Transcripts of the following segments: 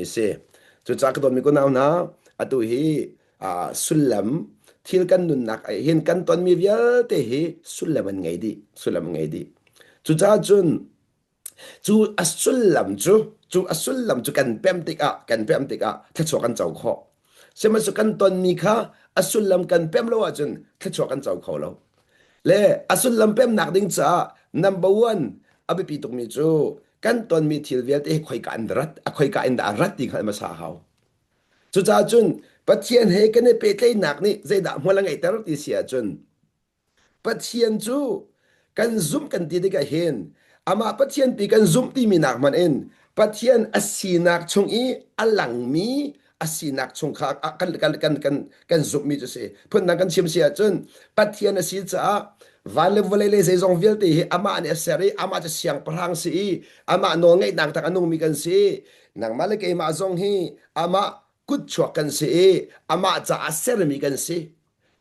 mi se chu cha ka don mi ko naw na atu hi sulam thil kan nun nak ai hin kan ton mi vial te hi sulaman ngai di chu cha chun chu asulam chu kan pem tika tha chok kan chau kho sema chu kan ton mi kha asulam kan pem lo chun tha chok kan chau kho lo le asulam pem nak ding cha number 1 abi pi tok mi chu kan ton mi thil vial te khoi ka andrat a khoi ka inda rat ti kha ma sa hau chu cha chun pathian he kan pe tlei nak ni zaida hmolang ai tar ti sia chun pathian chu kan zum kan ti de ka hen ama pathian pi kan zum ti mi nak man en pathian asinak chung i alang mi asinak chung kha kan zum mi se phun na kan chim sia chun pathian asi cha vale le se zong vil ti ama ne seri ama cha siang prang si ama no ngai dang tak anung mi kan si nang male ke ma zong hi ama kut chwa kan si ama cha aser mi kan si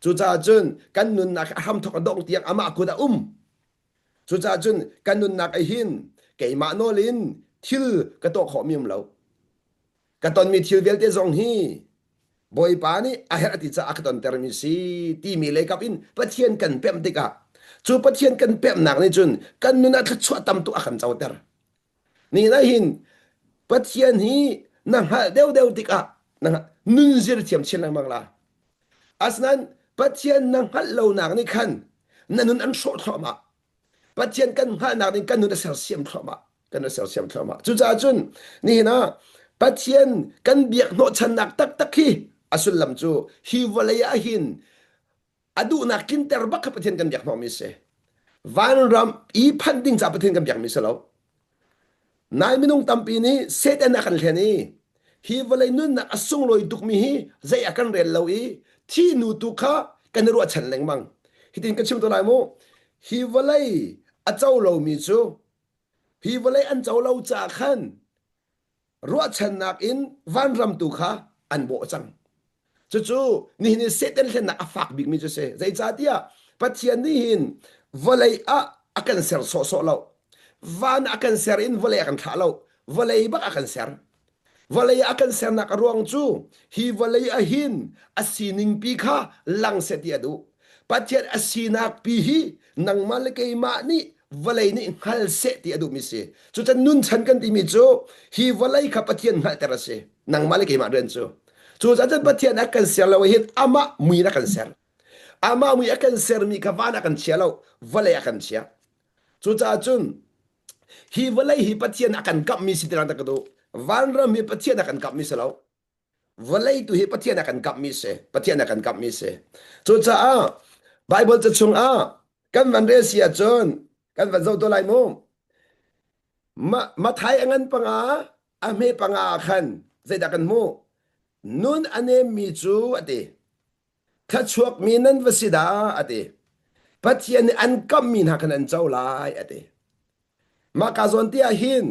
chu cha chun kan nun na ham thok dong tiang ama ku da chu cha chun kan nun nak ai hin ke ma no lin thil ka to kho mim lo ka ton mi thil vel te zong hi boy pa ni a her ti cha ak ton ter mi si ti mi le kap in pathian kan pem te ka chu pathian kan pem nak ni chun kan nun na thla chwa tam tu akan chau ter ni na hin pathian hi nang ha deu ti ka nang nun zir thiam chen lang mang la asnan pathian nang hal lo nak ni khan nanun an sho thoma pathian kan ha nak ni kan nun sel siam thoma kan sel siam thoma chu cha chun ni na pathian kan biak no chan nak tak hi asul lam chu hi walaya hin adu nak kin ter bak pathian kan biak no mi se van ram I phanding cha pathian kan biak mi se lo nai minung tampi ni set an kan theni hi walai nun na asung loi duk mi hi zai akan rel lo I thi nu tu kha kan ru chan leng mang hitin kan chim to lai mo hi walai a chau lo mi chu hi walai an chau lo cha khan ru chan nak in van ram tu kha an bo chang chu ni set an thlen na afak big mi chu se zai cha tia pathian ni hin walai akan ser so lo van akan ser in walai akan tha lo walai ba akan ser walai akan ser nak ruang chu hi walai a hin asining pi kha lang se ti adu pathian asinak pi hi nang malkai ma ni walai ni hal se ti adu mi se chu chan nun chan kan ti mi chu hi walai kha pathian hal tera se nang malkai ma ren chu chan pathian akan ser lo hin ama mui na kan ser ama mui akan ser mi kha van akan chia lo walai akan chia chu cha chun hi walai hi pathian akan kap mi si tirang ta ka do van ram mi pathian akan kap mi se lo walai tu hi pathian akan kap mi se chu cha bible cha chung kan van re sia chon kan van zo to lai mo ma thai angan panga a me panga khan zai da kan mo nun ane mi chu ate tha chuak mi nan vasida ate pathian an kam min ha kan an chau lai ate ma ka zon tia hin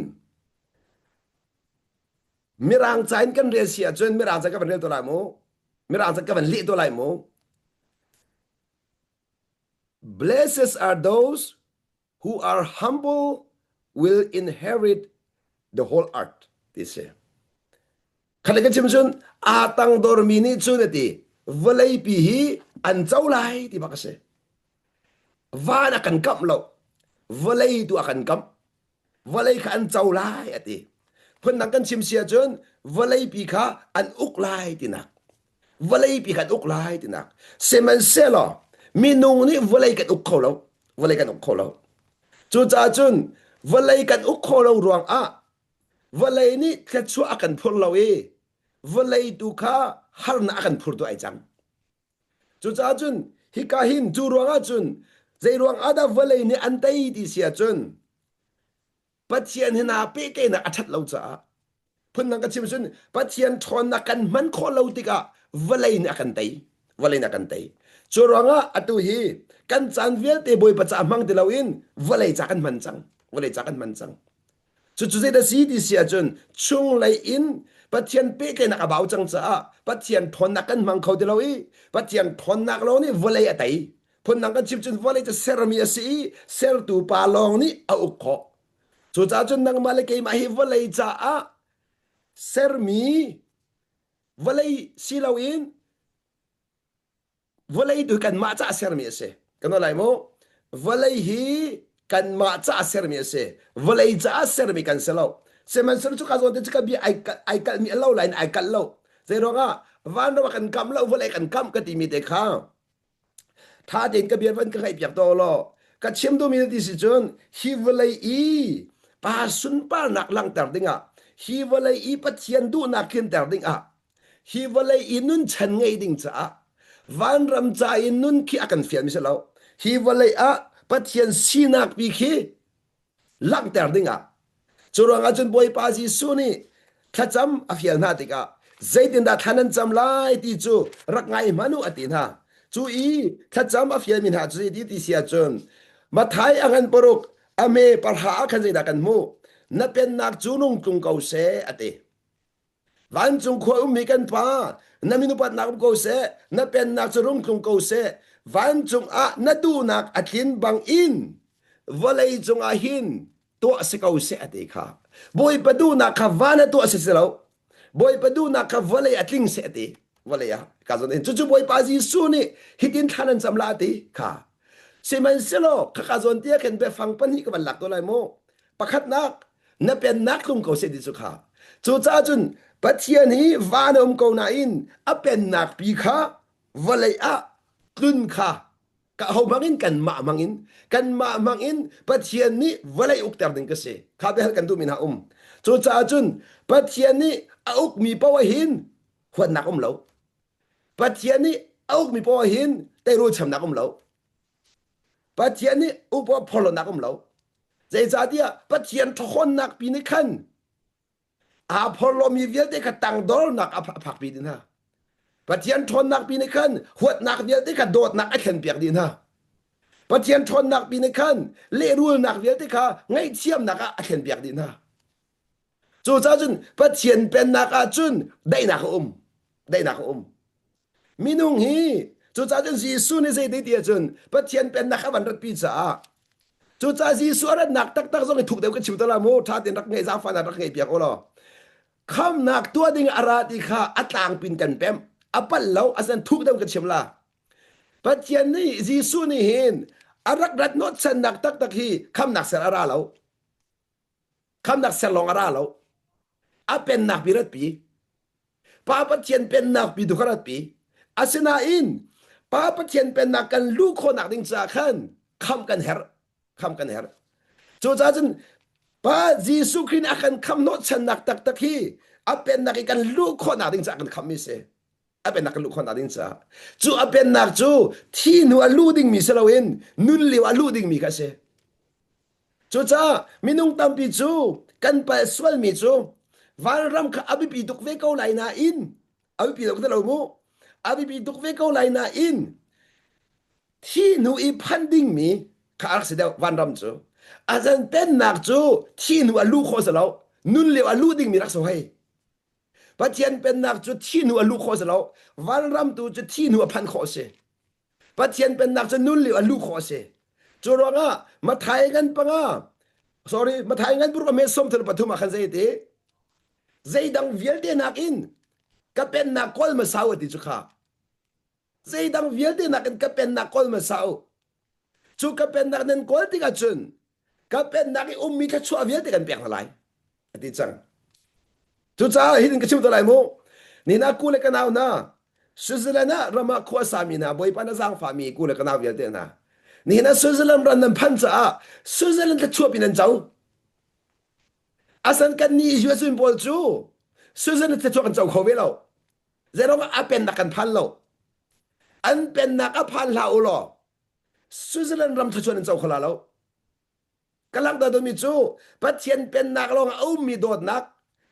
mirang chain kan re sia chon mirang cha ka van re to lai mo mirang cha ka van li to lai mo blessed are those who are humble will inherit the whole earth this say khale ka chim chun a tang dor mi ni chun ati valai pi hi an chau lai ti ba ka se van akan kam lo valai tu akan kam valai kha an chau lai ati phun nang kan chim sia chun valai pi kha an uk lai ti nak valai pi kha uk lai ti nak seman selo minung ni valai kan uk kholo valai kan uk kholo chu cha chun valai kan uk kholo ruang valai ni tla chu akan phur lo valai tu kha har na akan phur tu ai chang chu cha chun hi ka hin chu ruanga chun zai ruang ada valai ni an tai ti sia chun pathian hina pe ke na athat lo cha phun nang ka chim chun pathian thon na kan man kho lo ti ka valai na kan tai chu ruanga atu hi kan chan vel te boy pa cha mang te lo in valai cha kan man chang chu zai da si ti sia chun chung lai in pathian pe ke na ka bau chang cha pathian thon na kan mang kho te lo pathian thon na lo ni valai atai phun nang ka chim chun valai cha sermi asi ser tu pa long ni a ukho chu cha chun nang male ke ma hi valai cha ser mi valai silawin valai tu kan ma cha ser mi ase kan lai mo valai hi kan ma cha ser mi ase valai cha ser mi kan selo seman selo chu ka zo te ka bi ai kal mi lo lain ai kal lo zai ro nga van ro kan kam lo valai kan kam ka ti mi te khaถ้าเด่นกระเบียนวันก็ให้เปียกตัวลอกระเชียมตัวมีที่สิจนฮิวเลยอีปาสุนป้าหนักลังแต่ดิงอ่ะฮิวเลยอีปัจเจียนดูหนักขึ้นแต่ดิงอ่ะฮิวเลยอีนุ่นฉันไงดิงจ้าวันรำใจนุ่นขี้อากันเฟียนไม่ใช่แล้วฮิวเลยอ่ะปัจเจียนสีนักปีขี้ลังแต่ดิงอ่ะจุรงอาจนบอยปาจีสุนี่ถ้าจำอเฟียนนาติกาใจดินดาทันันจำไล่ที่จูรักไงมนุษย์อตินฮะจูอีถ้าจำอเฟียมินหาจูดีที่เสียจนมาไทยอังกันปรุกอเมปะหาคันใจดักันมูนับเป็นนักจูนุงจุงเกาเสอติวันจุงขวามีกันป้านัมินุปัดนักเกาเสนับเป็นนักจูนุงจุงเกาเสวันจุงอะนัดูนักอักินบังอินวลัยจุงอาหินตัวสเกาเสอติค่ะบอยประดูนักขวานตัวเสแล้วบอยประดูนักขวาเลยอัดลิงเสติวลัยกาจนจู่ๆบอยปาจีสุนี่ฮิตินทันันจำลาติค่ะเซมันเสโลข้าจนเตียกันไปฟังปัญหากับหลักตัวไรโมประคัดนักนับเป็นนักลุงเกาเสดิสุขาจู่จ้าจุนปัจเจียนี้วานอมเกานาอินอเป็นนักปีข้าวลัยอะกลุนข้ากะเอามังอินกันมามังอินกันมามังอินปัจเจียนี้วลัยอุกแต่ดิงกเสข้าไปหากันดูมินาจู่จ้าจุนปัจเจียนี้อุกมีปวหินหัวนักเหลาปัจเจียนี้อุกมีปวหินแต่รู้ชำนักเหลาปัจเจียนี้อุปพลนักเหลาใจจ่าเดียปัจเจียนทนนักปีนี้ขันอาพลมีเวียได้ขัดตังดอลนักอภักปีนี้นะปัจเจียนทนนักปีนี้ขันหัวนักเวียได้ขัดโดดนักไอ้เข็นเปียกดีนะปัจเจียนทนนักปีนี้ขันเลี้ยรูนักเวียได้ขัดไงเชี่ยมนักไอ้เข็นเปียกดีนะจู่จ้าจุนปัจเจียนเป็นนักอาจุนได้นักได้นักมินุงฮีจู่จ้าจุนจีสุนี่ใจได้เดียจุนปัจเจียนเป็นนักวันรัดปีจ้าจู่จ้าจีสุอะไรนักตักส่งให้ถูกเดี๋ยวก็ชิวตะละโมท่าเดินรักไงจ้าฟันรักไงเปียกโอลอคำนักตัวดิ่งอาราติค่ะอัตางปินกันเต็มอัปปัลเลาอาศัยถูกเดี๋ยวก็ชิวละปัจเจียนนี่จีสุนี่เห็นอารักรัดนอดสันนักตักฮีคำนักเสอาราเลาคำนักเสลองอาราเลาอาเป็นนักบิรัตปีป้าปัจเจียนเป็นนักบิดุขรัตปีอาศนาอินป้าปัจเจียนเป็นนักกันลูกคนนักดิ่งจากขันคำกันเฮร์จู่จ้าจันป้าจีสุครินอากันคำโนชันนักตักฮีอาเป็นนักกันลูกคนนักดิ่งจากกันคำมิเสอาเป็นนักลูกคนนักดิ่งจากจู่อาเป็นนักจู่ที่นัวลูดิ่งมิเสลาวินนุนเลวลูดิ่งมิกาเสจู่จ้ามินุงตัมปิจู่กันไปสวลมิจู่วันรำข้าอภิปิดุกเวกเอาไลนาอินอภิปิดุกเดลามูอภิปิดุกเวกเอาไลนาอินที่หนูอีพันดิ่งมีข้าอักษรเดียววันรำจู่อาจารย์เป็นนักจู่ที่หนูลูกโคสเรานุนเลวลูดิ่งมีรักษาให้ปัจเจียนเป็นนักจู่ที่หนูลูกโคสเราวันรำจู่จะที่หนูพันโคเสปัจเจียนเป็นนักจู่นุนเลวลูกโคเสจู่รองอ่ะมาไทยกันปังอ่ะ sorry มาไทยกันบุรุษเมสสมถึงปฐุมขันใจเตใจดังเวียลเดนักอินก็เป็นนักกอลมาสาวติจุข้าใจดังเวียลเดนักอินก็เป็นนักกอลมาสาวจุก็เป็นนักนั้นกอลติกัจุนก็เป็นนักมีแค่ชัวเวียลเดกันเปียกอะไรติจังจุจ้าฮินก็ชิมตัวไรมูนี่นักกูเล็กกันเอานะสวิตเซอร์แลนด์นะเรามาขั้วสามีนะบอยปานาซังฟามีกูเล็กกันเอาเวียลเดนะนี่นะสวิตเซอร์แลนด์รันนันพันจ้าสวิตเซอร์แลนด์ก็ชัวปีนันเจ้าอาศัยกันนี่ยูเอสอินพอลจูสุดท้ายจะช่วยกันเจ้าเขาไว้แล้วเจ้าเราอาเป็นนักกันพันแล้วอันเป็นนักพันลาวแล้วสุดท้ายรำช่วยกันเจ้าเขาแล้วกำลังตาดูมิจูปัจเจียนเป็นนักลงมีโดดนัก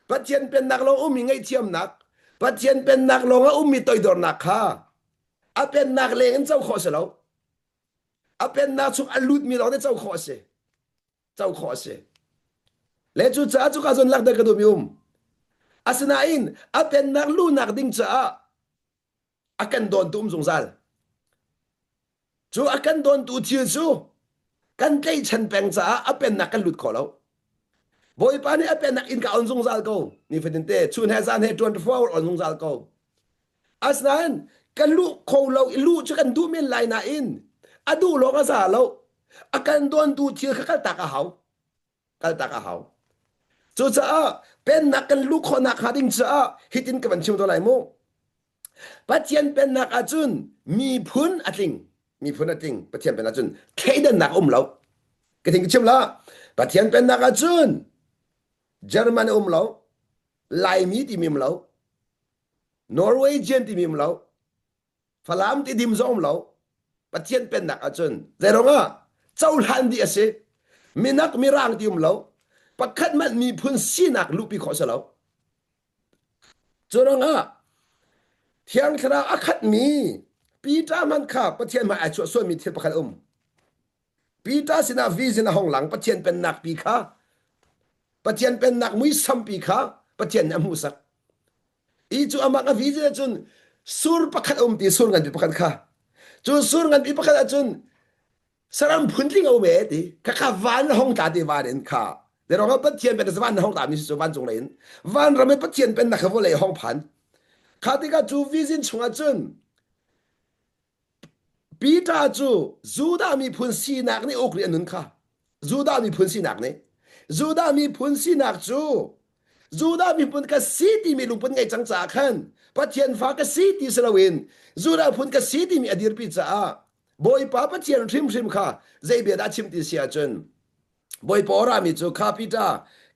ปัจเจียนเป็นนักลงมีไงเทียมนักปัจเจียนเป็นนักลงมีต่อยโดดนักค่ะอาเป็นนักเลงเจ้าเขาเสียแล้วอาเป็นนักชุกอลุดมีเราได้เจ้าเขาเสียเจ้าเขาเสียเลจูจ้าจุกอาจนลักเด็กกระดูมิอาศนาอินอาเป็นนักลูนักดิ่งจ้าอากันโดนตุ้มสงสารจูอากันโดนตูเทียจูกันใจฉันแปลงจ้าอาเป็นนักกันหลุดขอแล้ว บอยปานี่เป็นนักอินกับอนซงซาลโกนี่ฟินเต้ชุนเฮซานเฮ24 hoursอนซงซาลโกอัสนั้นกันลูกโคเราลูกจะกันดูเมียนไลนาอินอดูโลกาซาเราอาการโดนดูเชื่อเขาตักเขากันตักเขาจุดจ้าเป็นนักกันลูกคนนักหาดิ้งจ้าฮิตินกับมันชิมตัวไหนมูปัจจัยเป็นนักอาจุนมีพุนอติงมีพุนอติงปัจจัยเป็นอาจุนเคยเดินนักเราก็ถึงชิมละปัจจัยเป็นนักอาจุนเยอรมันเราไลมีที่มีเรานอร์เวย์เจนที่มีเราฝรั่งที่ดิมซอมเราปัจจัยเป็นนักอาจุนแต่เราอ่ะเจ้าหันดีเสมีนักมีร่างที่เราปัจจัยมันมีพุนสีนักลูกปีขอสเราจนเราอ่ะเที่ยงคราอาคัดมีปีตามันข้าปัจจัยมาอาชัวส่วนมีเทียบประคันปีตาสินาวีสินาห้องหลังปัจจัยเป็นนักปีข้าปัจจัยเป็นนักมุยสัมปีข้าปัจจัยนมุสักอีจูอามักวีสินะจุนสุรประคันตีสุรกันปีประคันข้าจูสุรกันปีประคันจุนสรามพุนลิงเอาเวทีข้าวันห้องตาดีวารินข้าแต่เราปัจจัยเป็นสวรรค์ห้องตามีสวรรค์จงเรียนวันเราไม่ปัจจัยเป็นนักขบวนเลยห้องพันข้าที่ก็จูวิสินชงอาจุนปีตาจูดามีพุนสีนักนี่อกเรียนนึงค่ะจูดามีพุนสีนักนี่จูดามีพุนสีนักจูดามีพุนกับสีที่มีลุงพุนไงจังจากขันปัจเจียนฟ้ากับสีที่สลาวินจูดาพุนกับสีที่มีอดีตปีจ้าบอยป้าปัจเจียนริมค่ะใจเบียดาชิมติเสียจนบอยปอรามีจูข้าปีตา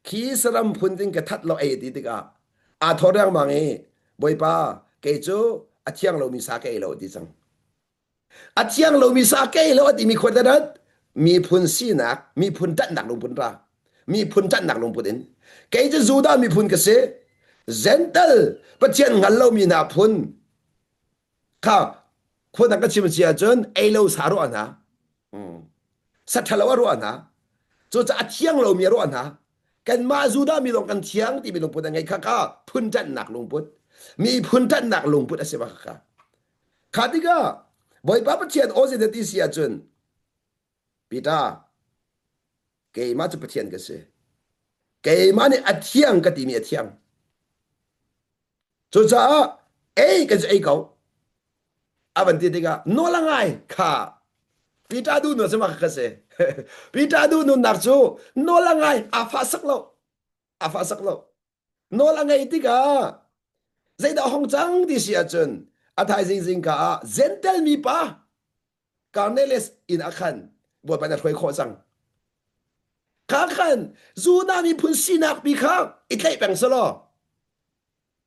ขีสรำพุนติงกับทัดเราเอติติกาอาทอเรื่องมังเอบอยป้าเกจูอาเทียงเรามีสาเกเราดิจังอาเทียงเรามีสาเกแล้วที่มีคนนั้นมีพุนสีนักมีพุนจัดหนักลงพุนปลามีพุนจัดหนักลงพุนเกจะจูดามีพุนกษเซนเตลปัจจัยงั้นเรามีนาพุนข้าคนนั้นก็ชิมเสียจนเอเราสารุอันนะสัตว์เรารู้อันนะจูจะอาเทียงเรามีรู้อันนะกันมาจูดามีลงกันเทียงที่มีลงพุนยังไงข้าพุนจัดหนักลงพุนมีพุนจัดหนักลงพุนอะไรบ้างข้าที่ก็บอยป้าปัจจัยโอเซเดติเสียจนปีตาเกยมาจะปัจจัยกันเสียเกยมาเนี่ยอาเทียงก็ตีมีอาเทียงจุดจ้าเอ้ก็จะเอ้เขาอาวันที่เด็กโนละไงค่ะปีตาดูโนสมัครกันเสียปีตาดูโนนักจูโนละไงอาฟาสักโลอาฟาสักโลโนละไงที่ก็ใจดาวห้องจังที่เสียจนอาทัยจริงๆก็เซนเตลมีปะการเนเลสอินอาคันบทไปนัดคุยโคจังข้าคันจูดามีพุนสีนักปีข้าอิตไลแปงสโล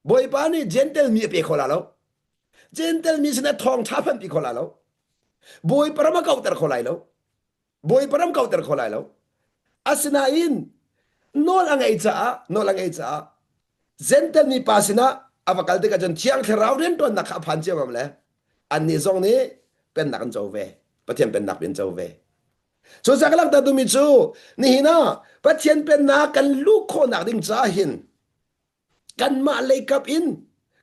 บอยปานี่เจนเตลมีเปียโคลาแล้วเจนเตลมีสนะทองทับพันปีโคลาแล้วบอยปรมาเก่าแต่โคลาแล้วบอยปรมาเก่าแต่โคลาแล้วอาสนาอินโนลังไอจ้าโนลังไอจ้าเจนเตลมีปาสนะอาฟักลติกันจนเชียงเทราวเรนตัวนักพันเจ้ามันเลยอันนี้ทรงนี้เป็นนักเจ้าเวประเทศเป็นนักเป็นเจ้าเวส่วนสักลักตาดูมิจูนี่นะประเทศเป็นนักกันลูกคนนักดิ้งจ้าหินกันมาเลยกับอิน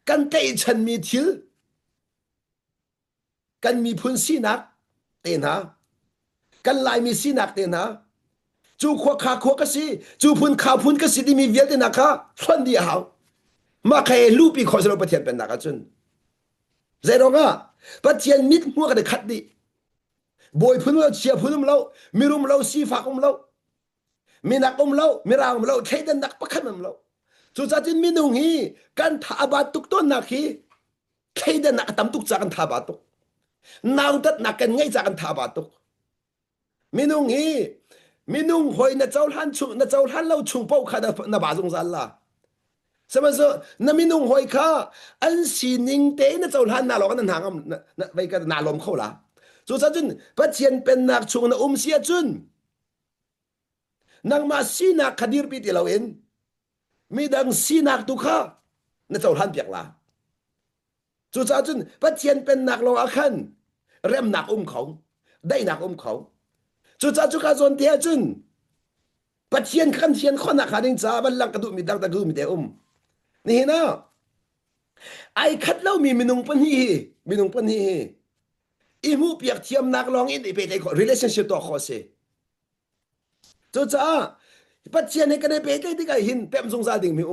กันเตยฉันมีทิลกันมีพุนสีนักเตนะกันลายมีสีนักเตนะจูขวาขาขวาก็สิจูพุนขาพุนก็สิที่มีเวียดนะคะส่วนเดียวมาใครลูปีขอสรุปประเทศเป็นนักจุนใจร้องอ่ะประเทศมิดหัวกันขัดดิบอยพุนเราเชียพุนเรามีรุมเราสีฟ้าเรามีนักเรามีรางเราใช้ดันนักประคันเราสุดท้ายมีนุ่งฮีกันท่าบาตุกต้นนักฮีใช้ดันนักตำตุกจากกันท่าบาตุกนาวตัดนักกันง่ายจากกันท่าบาตุกมีนุ่งฮีมีนุ่งหอยน่ะเจ้าหันชุน่ะเจ้าหันเราชุงเป้าขาดน่ะบาจงสันละสมัยนั้นน้ำมินุงหอยข้าอันสีนิงเตนเจ้าหันน่าหลอกกันหางน่ะไปกันน่าลมเข้าละสุดท้ายจนปัจเจียนเป็นนักชุงน่ะเสียจุนนางมาสีนักขดิรปีติเราเองมีดังสีนักตุข้าน่ะเจ้าหันเปียกละสุดท้ายจนปัจเจียนเป็นนักลงอาคันเริ่มนักเขาได้นักเขาสุดท้ายจุกาจนเดียจุนปัจเจียนขันเทียนข้อนักขาดิงจ้าบัลลังกระดูมีดังตะกูมีเดียนี่นะไอ้ขัดเล่ามีมินุงปันฮีมินุงปันฮีอีมูเปียกเทียมนักลองอินไปได้ขอ relationship ต่อข้อเสจ้า ปัจเจียนในกันในเปเตที่ก็หินเปมสงสารดิ่งมี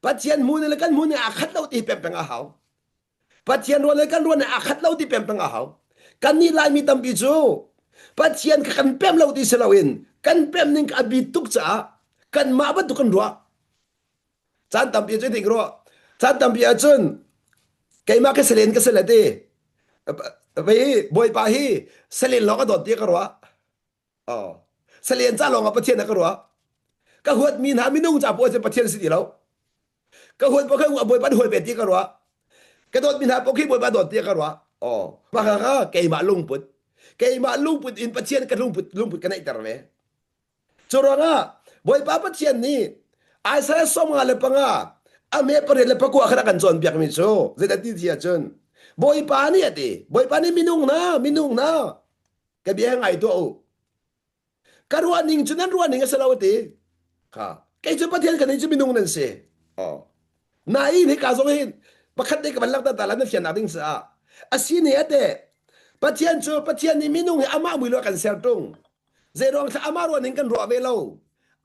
ปัจเจียนมูนในกันมูนในอาคัดเราตีเปมเป็นอาหาวปัจเจียนรวนในกันรวนในอาคัดเราตีเปมเป็นอาหาวกันนี่ลายมีตำปีจูปัจเจียนกันเปมเราตีเสลาวินกันเปมนึงอบิตุกจ้ากันมาบัตุกันรัวจานตำปีจูที่รัวจานตำปีอาจุนไกมาก็เสลียนก็เสลียดีไปบอยปาฮีเสลียนเราก็โดดตีกันรัวอ๋อเสลียนจ้าลงกับปัจเจียนกันรัวก็หัวมีนามีนุ่งจับปัวจะปัจเจียนสิเดียวก็หัวพวกเขาบอยปันหัวเป็ดตีกันรัวก็โดดมีนาพวกเขาบอยปันโดดตีกันรัวอ๋อมาค่ะไกมาลุงปุดไกมาลุงปุดอินปัจเจียนกันลุงปุดกันไอ้ตระเวจุดนั้นบอยปาปัจเจียนนี่ไอ้สายสมงานเลยปังอ่ะอเมปเรเลปกูอาครากันจนเปียกมิโซเจดัดที่ที่จนบอยปานี่อ่ะดิบอยปานี่มินุ่งนะก็เบี้ยไงตัวการรัวนิ่งจุดนั้นรัวนิ่งก็สลาวตีค่ะแกจะปะเทียนกันนี่จะมินุ่งนั่นสิอ๋อนายนี่กาส่งเห็นประคัดได้กับบัลลังก์ตาลันนั่นเขียนนักดิ้งสะอาศัยเนี่ยเด้ปะเทียนจูปะเทียนนี่มินุ่งอามาบุยโลกันเสียตรงเจรองถ้าอามารัวนิ่งกันรัวเวลา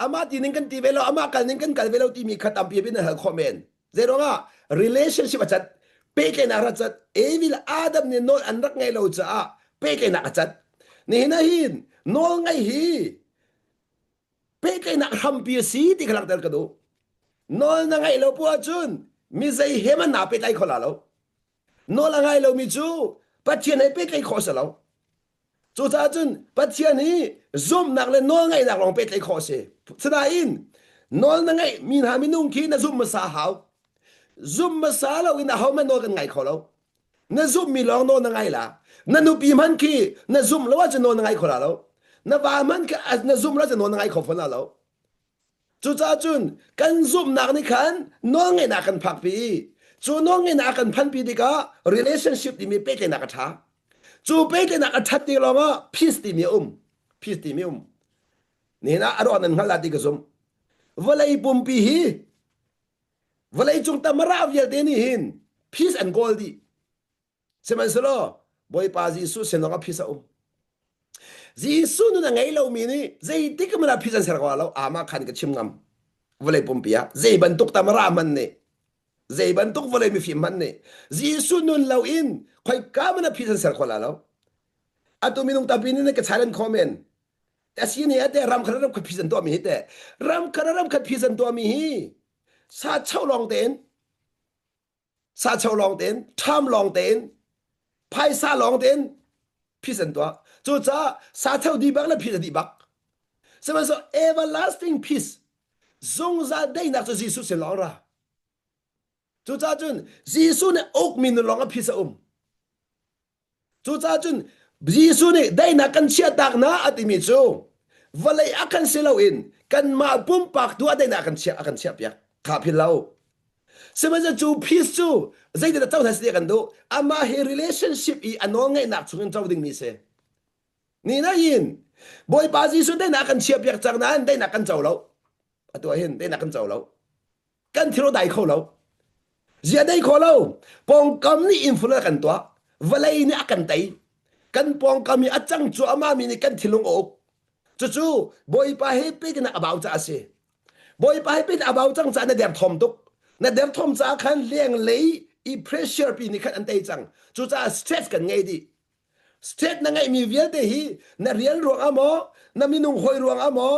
อามาตีนิ่งกันตีเวลาอามากันนิ่งกันเวลาที่มีขัดอัมพีเป็นเหรอคอมเมนต์เจรองอ่ะ relationship จัดเป๊กไงนะจัดเอวิลอาดัมเนี่ยโน้ตอันรักไงเราจะเป๊กไงนะจัดนี่นะหินโน้ไงฮีเป๊กไงนะทำปีสีที่ขลังเตอร์กันดูโน้นไงเราพูดจุนมีใจเฮมันนาเป๊กไงคนละเราโน้นไงเรามีจูปัจเจียนให้เป๊กไงขอสเราจูจ้าจุนปัจเจียนนี้ซุ่มนักเลยโน้นไงนักลองเป๊กไงขอเสียสดาอินโน้นไงมีหามินุ่งขี้นะซุ่มมาสาหาวซุ่มมาสาเราอินะเขาไม่โน้นกันไงขอเรานะซุ่มมีลองโน้นไงล่ะนะนุปีมันขี้นะซุ่มแล้วว่าจะโน้นไงขอเรานะว่ามันก็นะซุ่มแล้วจะโน้นไงขอฟันเราจูจ้าจุนกันซุ่มนักนี่ขันโน้นไงนักกันพักปีจูโน้นไงนักกันพันปีดีกา relationship ที่มีเป๊กไงนักท้าจูเป๊กไงนักทัดดีเราว่า peace ที่มีpeace ที่มีนี่นะอารมณ์นั้นฮัลลัดดีกซุ่มwalai pumpihi walai chung tamara avyal deni hin peace and gold di seman selo boy pa jisu senonga peace jisu nu na ngai lo mi ni zei tikmara peace and serwa lo ama khan ka chimngam walai pumpia zei bantuk tamara man ne zei bantuk walai mi fi man ne jisu nun lo in khoi kamana peace and serwa lo atu minung tapini ne ka chalen commentแต่สิ่งนี้แต่รำคาร์ขัดพิจันตัวมีแต่รำคาร์ขัดพิจันตัวมีซาเช่าลองเต้นซาเช่าลองเต้นทำลองเต้นไพ่ซาลองเต้นพิจันตัวจู่จ้าซาเช่าดีบักและพิจันดีบักสมัยso everlasting peace ทรงจะได้นักจะยิสุเสียลองระจู่จ้าจุนยิสุเนี่ยอกมีนลองกับพิจันจู่จ้าจุนยิสุนี่ได้นักกันเชียตักนะอติมิจูวันเลยอากันเซลาอินกันมาปุ่มปากตัวได้นักกันเชียเปียกขาพิลาสมัยจะจูพิสจูใจเด็ดเจ้าทัศน์กันดูอามาเฮ relationship อีอันน้องไงนักสุกันเจ้าดิ่งมีเสนี่นะยินบอยปาจิสุได้นักกันเชียเปียกจากนั้นได้นักกันเจ้าเราตัวเห็นได้นักกันเจ้าเรากันที่เราได้เขาเราเสียได้เขาเราปองกำนี่อินฟลูเอนซ์กันตัววันเลยนี่อากันไตกันปองกำมีอาจังจูอามามีนี่กันที่ลงอกจู่บอยปาเฮเป็กนักบ่าวจ้าเสบอยปาเฮเป็กบ่าวจังจ้าในเดือดทอมตุกในเดือดทอมจ้าขันเลี้ยงเลยอีเพรสเชอร์ปีนี่ขันอันเตยจังจู่จ้าสเตรสกันไงดีสเตรสนั่งไงมีเวียเดฮีในเรียนรวงอ่ะหมอในมีนุ่งหอยรวงอ่ะหมอ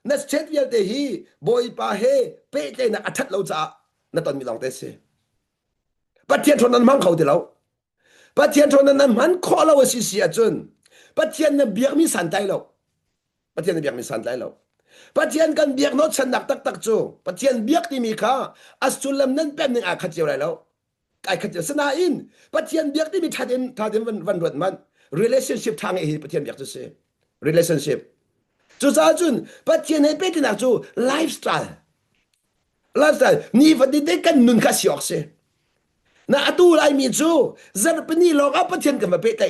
ในสเตรสเวียเดฮีบอยปาเฮเป็กนักอัฐเราจ้าในตอนมีลองเตสปัจเจียนทนนั้นมั่งเขาเดียวปัจเจียนทนนั้นมันขอเราว่าสิเสียจนปัจเจียนนั้นเบียกมีสันใจเราปัจเจียนเบียกมีสันใจเราปัจเจียนกันเบียกโน้ตฉันหนักตักจูปัจเจียนเบียกที่มีค่าอัศจุลมนั้นเป็นหนึ่งอาคัดเจียวไรแล้วไอ้คัดเจียวสนาอินปัจเจียนเบียกที่มีท่าเดิมวันรวดมัน relationship ทางไอ้ปัจเจียนเบียกจะเสีย relationship จูจ้าจุนปัจเจียนให้เป็นที่หนักจู lifestyle นี่วันนี้ได้กันนุนข้าสิออกเสียน่าตู้ไรมีจูจะเป็นนี่ลองเอาปัจเจียนกันมาเป็นไง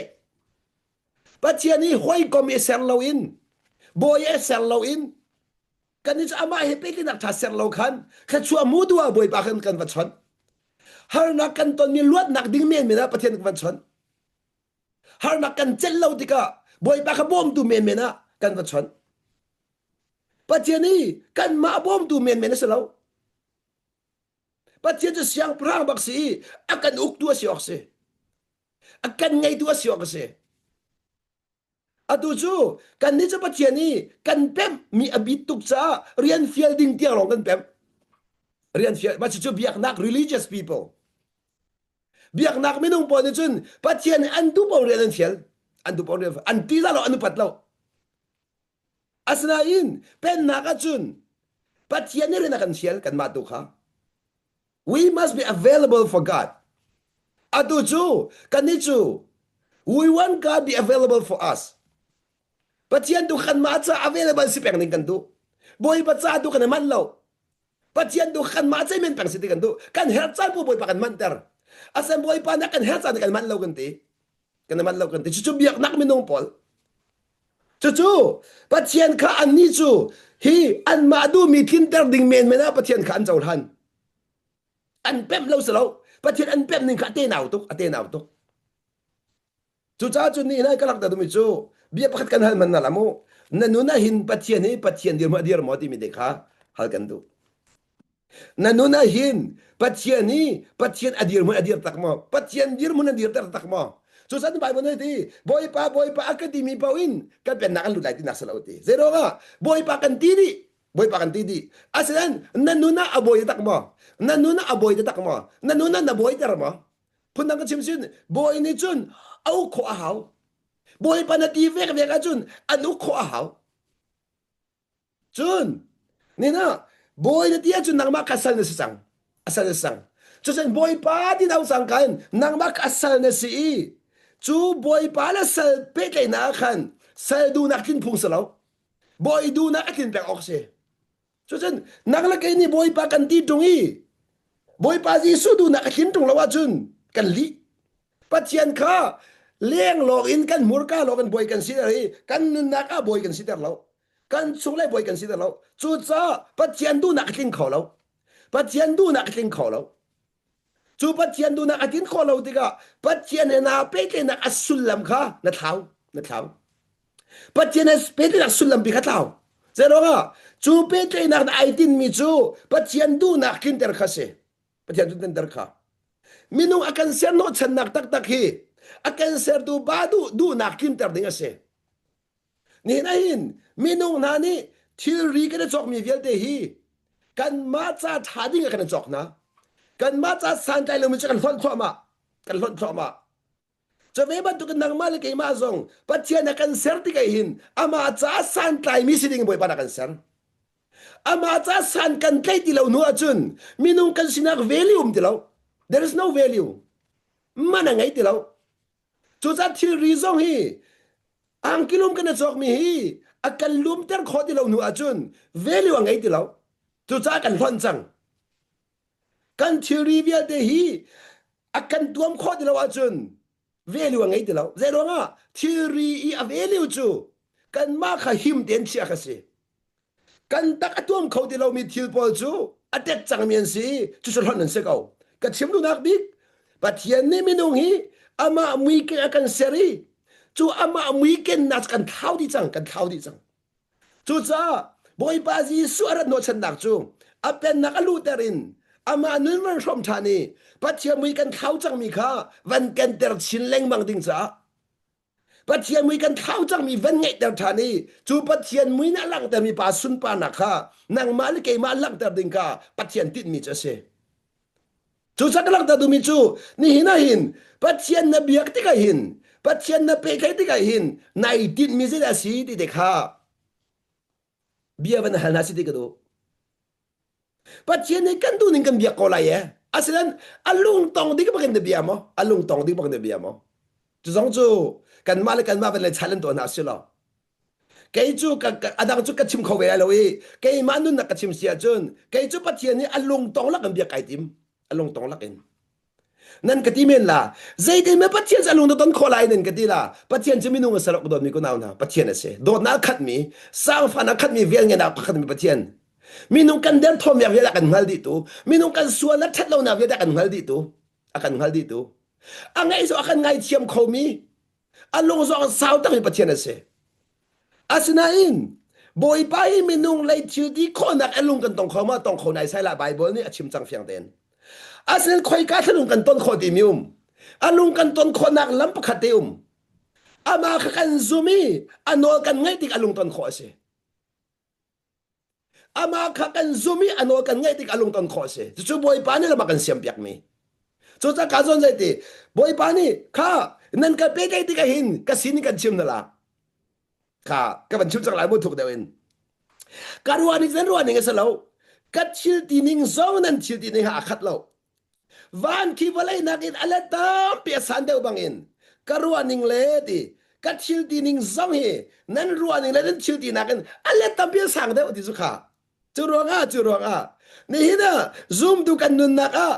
ปัจเจียนนี้ห้อยก็มีเซลล์อินบอยเซลล์อินกันนี่จะเอามาให้เป็นที่นักทัศน์เซลล์คันแค่ชัวมูดัวบอยปากกันวันชนฮาร์นักกันตอนมีลวดนักดิ้งเมียนมีนะปัจเจียนกันวันชนฮาร์นักกันเจลเราติกะบอยปากขบอมดูเมียนมีนะกันวันชน bắt chiến đi kan ma bom tu men men selo bắt chiến cho siang prang bác sĩ akan uk tua siok se akan ngay tua siok se atu chu kan ni cha bắt chiến ni kan pem mi abit tuk cha rian fiel ding tiang long kan pem rian fiel ba chu biak nak religious people biak nak minung po ni chun bắt chiến an du po rian fiel an du po rian an ti la lo anu pat lo asna in pen naka chun bắt chiến ni rin kan fiel kan ma tu kha. We must be available for God. Atu chu, kanichu. We want God be available for us. Patiyan tu kan matsa available si peng ning kantu. Boy patsa tu kan man law. Patiyan tu kan matsa men peng si kantu. Kan hertsan po boy pa kan manter. Asan boy pa na kan hertsan kan man law kanti. Kan man law kanti. Chuchu biyak nak minong pol. Chuchu, patiyan ka anichu. Hi an madu mi tinter ding men mena patiyan ka an zawlhan. An pem lâu lâu bắt thiên an pem nên cả tên nào tục chú cha chú ni này cái lạc đó chú bia bắt kan hal man na lamo na nuna hin bắt thiên dir mo ti mi dekha hal kan tu na nuna hin bắt thiên adir tak mo bắt thiên dir mo na dir tak mo chú sa ni Bible na ti boy pa academy pa win kan pen na kan lu lai ti na sa lauti zero nga boy pa kan tidi asalan na nuna aboy tak mo nanuna aboy tak mo nanuna na boy tar mo punang ka chimsin boy ni chun au ko ahaw boy pa na TV ka chun anu ko ahaw chun ni na boy na tiya chun nang makasal na sang asal na sang chun boy pa di daw sang kan nang makasal na si chu boy pa la sal pe kay na kan sal du nakin pung salaw boy du na akin pek okse chun naglagay ni boy pa kan ti tungi boy pa Jisu du nakakin tung lawa chun kan li pathian kha leng log in kan murka logan boy kan sidari kan naka boy kan sidar law kan chulai boy kan sidar law chu cha pathian du nakakin kholaw pathian du nakakin kholaw chu pathian du nakakin kholaw tika pathian na pe ke na asulam kha na thau pathian na pe ke na asulam bi kha thau zero nga chu pe ke na 18 mi chu pathian du nakakin ter khase pathian tu ten terka minung akan ser no chan nak tak hi akan ser du badu du nak kim ter ding ase ni na hin minung nani theory ka chok mi vel te hi kan ma cha thading kan chok na kan ma cha san kai lo mi kan lon thoma chawe ban tu kan nang mal ke ma zong pathian akan ser ti kai hin ama cha san kai mi siding boy pa kan ser ama cha san kan kai ti lo nu achun minung kan sinak value ti lo there is no value mana ngai ti lo chu cha thi reason hi ang kilum kan chok mi hi akan lum ter kho ti lo nu achun value ngai ti lo chu cha kan hon chang kan theory bia te hi akan tuam kho ti lo achun value ngai ti lo zero nga theory i a value chu kan ma kha him ten chia kha se kan tak atom khau ti lo mi thil pol chu atek chang mian si chu sol hon se kau ka chim lu nak bik pathian ni minung hi ama mui ke akan seri chu ama mui ke nas kan thau di chang chu cha boy pa ji suarat no chan nak chu apen nak alu terin ama nun ran som thani pathian mui kan thau chang mi kha van kan ter chin leng mang ding cha pathian mui kan thau chang mi van ngai ter thani chu pathian mui na lang ter mi pa sun pa na kha nang mal ke ma lang ter ding ka pathian tit mi cha se chu cha lang ta du mi chu ni hina hin pathian na biak ti ka hin pathian na pe kai ti ka hin nai tit mi zela si ti de kha bia van hal na si ti ka do pathian ni kan du ning kan biak ko la ye asilan alung tong di ka pa kan de bia mo alung tong di pa kan de bia mo chu zong chu kan ma van le challenge to na si lo cái chú cái adang chú cái chim khâu về rồi cái mà nun là cái chim xia chun cái chú bắt hiện ni alung tong lắc cái việc cái tim alung tong lắc in nên cái tim là dây thì mới bắt hiện alung tong khó lại nên cái tí là bắt hiện chỉ mình nung sờ lọc đồn mi có nào na bắt hiện là sẽ đồn na cắt mi sang phan na cắt mi về nghe na cắt mi bắt hiện mình nung cần đem thom về là cần hal đi tu mình nung cần xua là thắt lâu na về là cần hal đi tu akan hal đi tu ang ngay so akan ngay chiam khâu mi alung so sao ta mi bắt hiện là sẽ asinain bồi bay mình nung lấy chiu đi khó nạc lung cần tông khó mà tông khó này sai là Bible ni chim chang phiang den asen khoi ka thlung kan ton kho ti mium alung kan ton kho nak lam pakhat ama kha kan zumi anol kan ngai tik alung ton kho se ama kha kan zumi anol kan ngai tik alung ton kho se chu boi pa ni la makan siam piak mi chu cha ka zon zai ti boi pa ni kha nan ka pe kai ti ka hin ka sin kan chim na la kha ka ban chim chang lai mo thuk dewin ka ruani zan ruani nge sa lo ka chil ti ning zong nan chil ti ning ha khat lo van ki valai nakin alatam pe san deu bangin ka ruaning le ti ka chil ti ning zong he nan ruaning le nan chil ti nakin alatam pe sang deu ti su kha chu ronga ni hina zoom du kan nun naka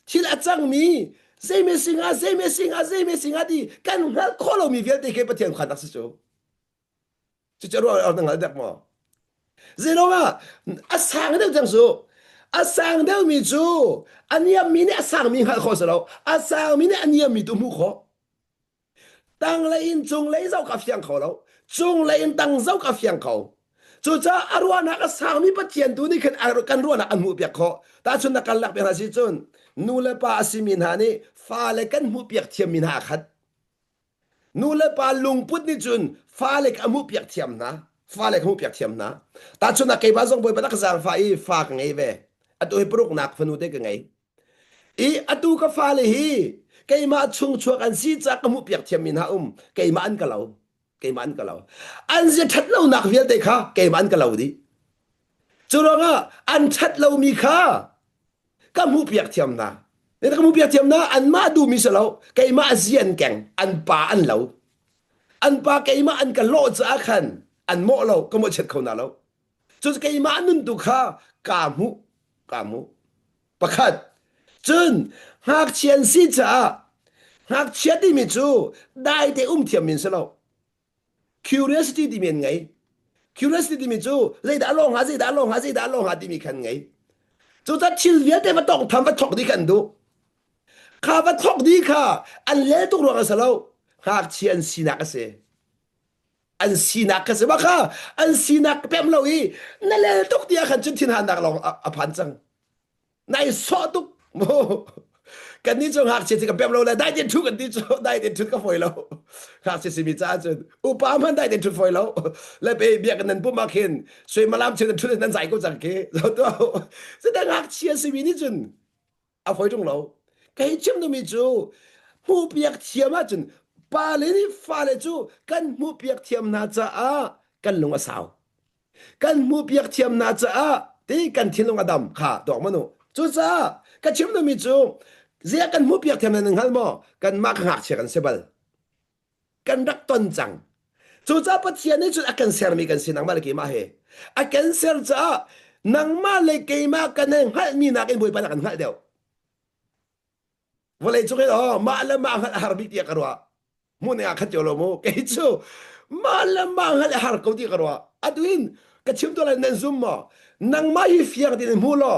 thil achang mi zai me singa di kan hal kholo mi vel te ke pathian khanak su chu ro ar nang dak mo zinonga asang deu jang su asang deu mi chu ania mi ne asang mi hal kho salo asang mi ne ania mi tu mu kho tang le in chung le zau ka fiang kho lo chung le in tang zau ka fiang kho chu cha arwana ka sang mi pathian tu ni kan ruana an mu piak kho ta chun na kal lak pe ha si chun nu le pa asimin ha ni fa le kan mu piak thiam min ha khat nu le pa lung put ni chun fa le ka mu piak thiam na fa le ka mu piak thiam na ta chun na kai ba zong boi ba ka sang fa i fa ka ngai ve atu hi pruk nak phanu te ka ngai i atu ka fa le hi kai ma chung chuak an si cha ka mu piak thiam min ha kai ma an ka lo cái mán cái lâu anh sẽ thắt lâu nạc việt đây khá cái mán cái lâu đi chú đó ngà anh thắt lâu mi khá cái mũ biạc thiam na nên cái mũ biạc thiam na anh ma du mi sao lâu cái ma diện keng anh pa cái ma anh cái lỗ giá khăn anh mỏ lâu cái mỏ chết khâu nào lâu chú cái ma nun tu khá cả mũ bạc khát chân hạc chiến sĩ cha hạc chết đi mi chú đại để thiam min sao lâu curiosity di men ngai curiosity di mi chu zai da long ha di mi khan ngai chu ta chil via te va tong tham va thok di kan du kha va thok di kha an le tu ro ka salo hak chi an sina ka se ba kha an sina pem lo i na le tok dia khan chun thin han dak long a phan chang nai so tu moกันนี้จงหักเสียกับแบบเราเลยได้เด่นทุกกันที่จงได้เด่นทุกก็ฝอยเราหักเสียมีจ้าจนอุปามันได้เด่นทุกฝอยเราแล้วไปเบียกันนั้นปุ๊บมาเข็นช่วยมาล้ำเชิญทุกนั้นใส่ก็จังเกเราตัวแสดงหักเสียมีนี่จนเอาฝอยตรงเราใครเชื่อมตัวมีจูหูเปียกเทียมมาจนปาเลยนี่ฟ้าเลยจูกันหูเปียกเทียมน่าจะกันลงมาสาวกันหูเปียกเทียมน่าจะที่กันทิ้งลงมาดำค่ะดอกมโนจูจ้ากันเชื่อมตัวมีจูเสียกันมุเปียกเทียมนั่งหันมอกันมักหักเชียกันเสบลกันรักต้นจังจู่จ้าปัจเจียนี่จุดอากันเสียมีกันสินังมาเลยกี่มาเฮอากันเสียจ้านังมาเลยกี่มากันเองหันมีนักเอ็นบุยปนักกันหันเดียววันเลยจุกเอ๋อมาแล้วมาหันฮาร์บิกเตียกันวะมูเนี่ยขัดเจอลมูเกยจูมาแล้วมาหันฮาร์กตีกันวะอัดวินกันชิมตัวเลยนั่นซุ่มมอนังมาฮิฟิยกตีนมูลอ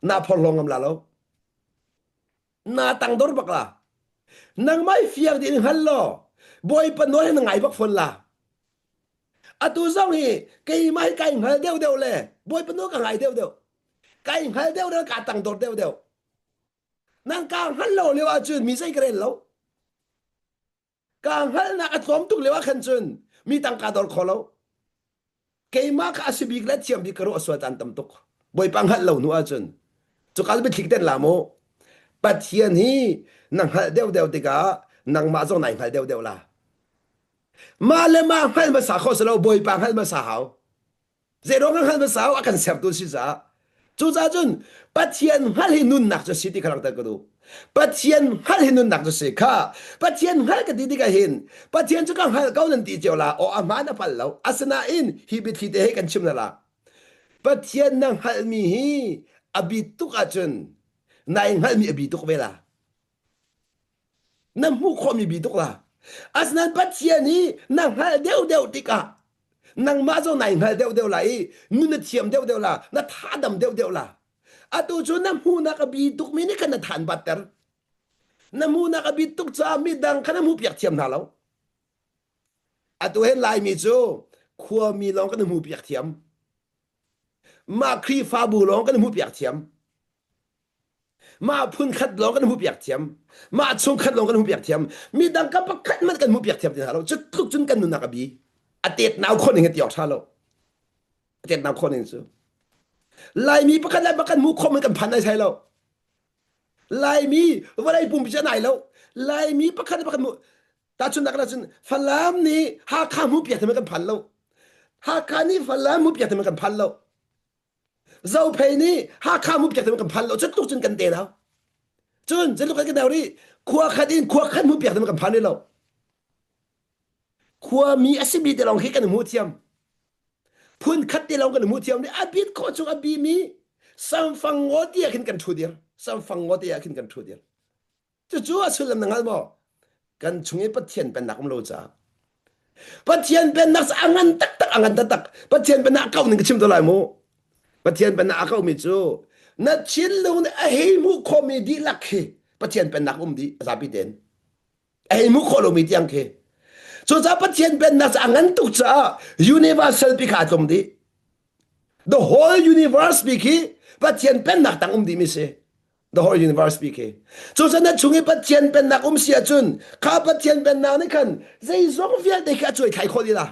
น่าพอลงกำลังแล้วนาตังดอร์บักละนังไม่ฟิยกดินฮัลโหลบอยปนน้อยนังไงบักฝนละอะตูซ่องฮีไก่ไม่ไก่ฮัลเดียวเลยบอยปนน้อยกังไงเดียวไก่ฮัลเดียวกาตังดอร์เดียวนังกางฮัลโหลเลยว่าจุนมีใจกระเด็นแล้วกางฮัลนักอัดล้อมตุกเลยว่าขันจุนมีตังกาดอร์ขอแล้วไก่มาคาสิบิกเล็ดเทียมบิกรู้อสวดอันตำตุกบอยปังฮัลโหลนัวจุนจุกอัลบิทิกเต้นลาโมปัจเจียนฮีนังหัดเดียวติกานังมาจงไหนหัดเดียวละมาเลยมาหันมาสาข้อสเราบอยปังหันมาสาหาวเจร้องหันมาสาวอากันเสียบตัวสิจ้าจู่จ้าจุนปัจเจียนหันให้นุ่นหนักจะสิที่กำลังตะกดูปัจเจียนหันให้นุ่นหนักจะสิค่ะปัจเจียนหันกันดีๆกันเห็นปัจเจียนจะกังหันเก้านันตีเจียวละโออามานะพันเราอาสนะอินฮิบิทีเตให้กันชิมนั่นละปัจเจียนนังหันมีฮีอบิตุกอาจุนนายหันมีอบีตุกเวลาน้ำหูคอมีบีตุกละอาสนั้นปัจเจียนี้นางหันเดียวติกะนางมาเจ้านายหันเดียวละนุ่นเทียมเดียวละน่าท่าดำเดียวละอาตูจนน้ำหูนักบีตุกมีนี่กันน่าทานบัตเตอร์น้ำหูนักบีตุกจะมีดังขนาดหูเปียกเทียมหาเราอาตูเห็นลายมีจู khua mi long kan mu piak thiam ma khri fa bu long kan mu piak thiam ma phun khat long kan mu piak thiam ma chung khat long kan mu piak thiam mi dang ka pakhat mat kan mu piak thiam tin halo chu tluk chun kan nu na ka bi atet naw khon ning ti ok thalo atet naw khon ning chu lai mi pakhat lai pakhat mu khom kan phan ai sai lo lai mi wa lai pum pi cha nai lo lai mi pakhat pakhat mu ta chun nak na chun falam ni ha kha mu piak thiam kan phan lo ha kha ni falam mu piak thiam kan phan lo dâu phê ni ha kham mu piak them kan phan lo chat tuk chun kan te nào chun chen lu kan daw ri khua khat in khua khat mu piak them kan phan ni lo khua mi asibi te long khi kan mu thiam phun khat te long kan mu thiam ni abit ko chu abi mi sam phang ngo ti kin kan thu dir sam phang ngo ti kin kan thu dir chu chu asul lam ngal mo kan chungi pathian pen nak lo cha pathian pen nak angan tak tak angan tak tak pathian pen nak kau ning chim to lai mo pathian pen nak kau mi chu na chin lu ne a hei mu kho mi di lak he pathian pen nak di zapi den a hei mu kho lo mi tiang ke chu cha pathian pen nak angan tuk cha universal pi kha tom di the whole universe pi ki pathian pen nak tang di mi se the whole universe pi ke chu cha na chungi pathian pen nak sia chun kha pathian pen na ne khan zai zong vial de kha chui khai kho di la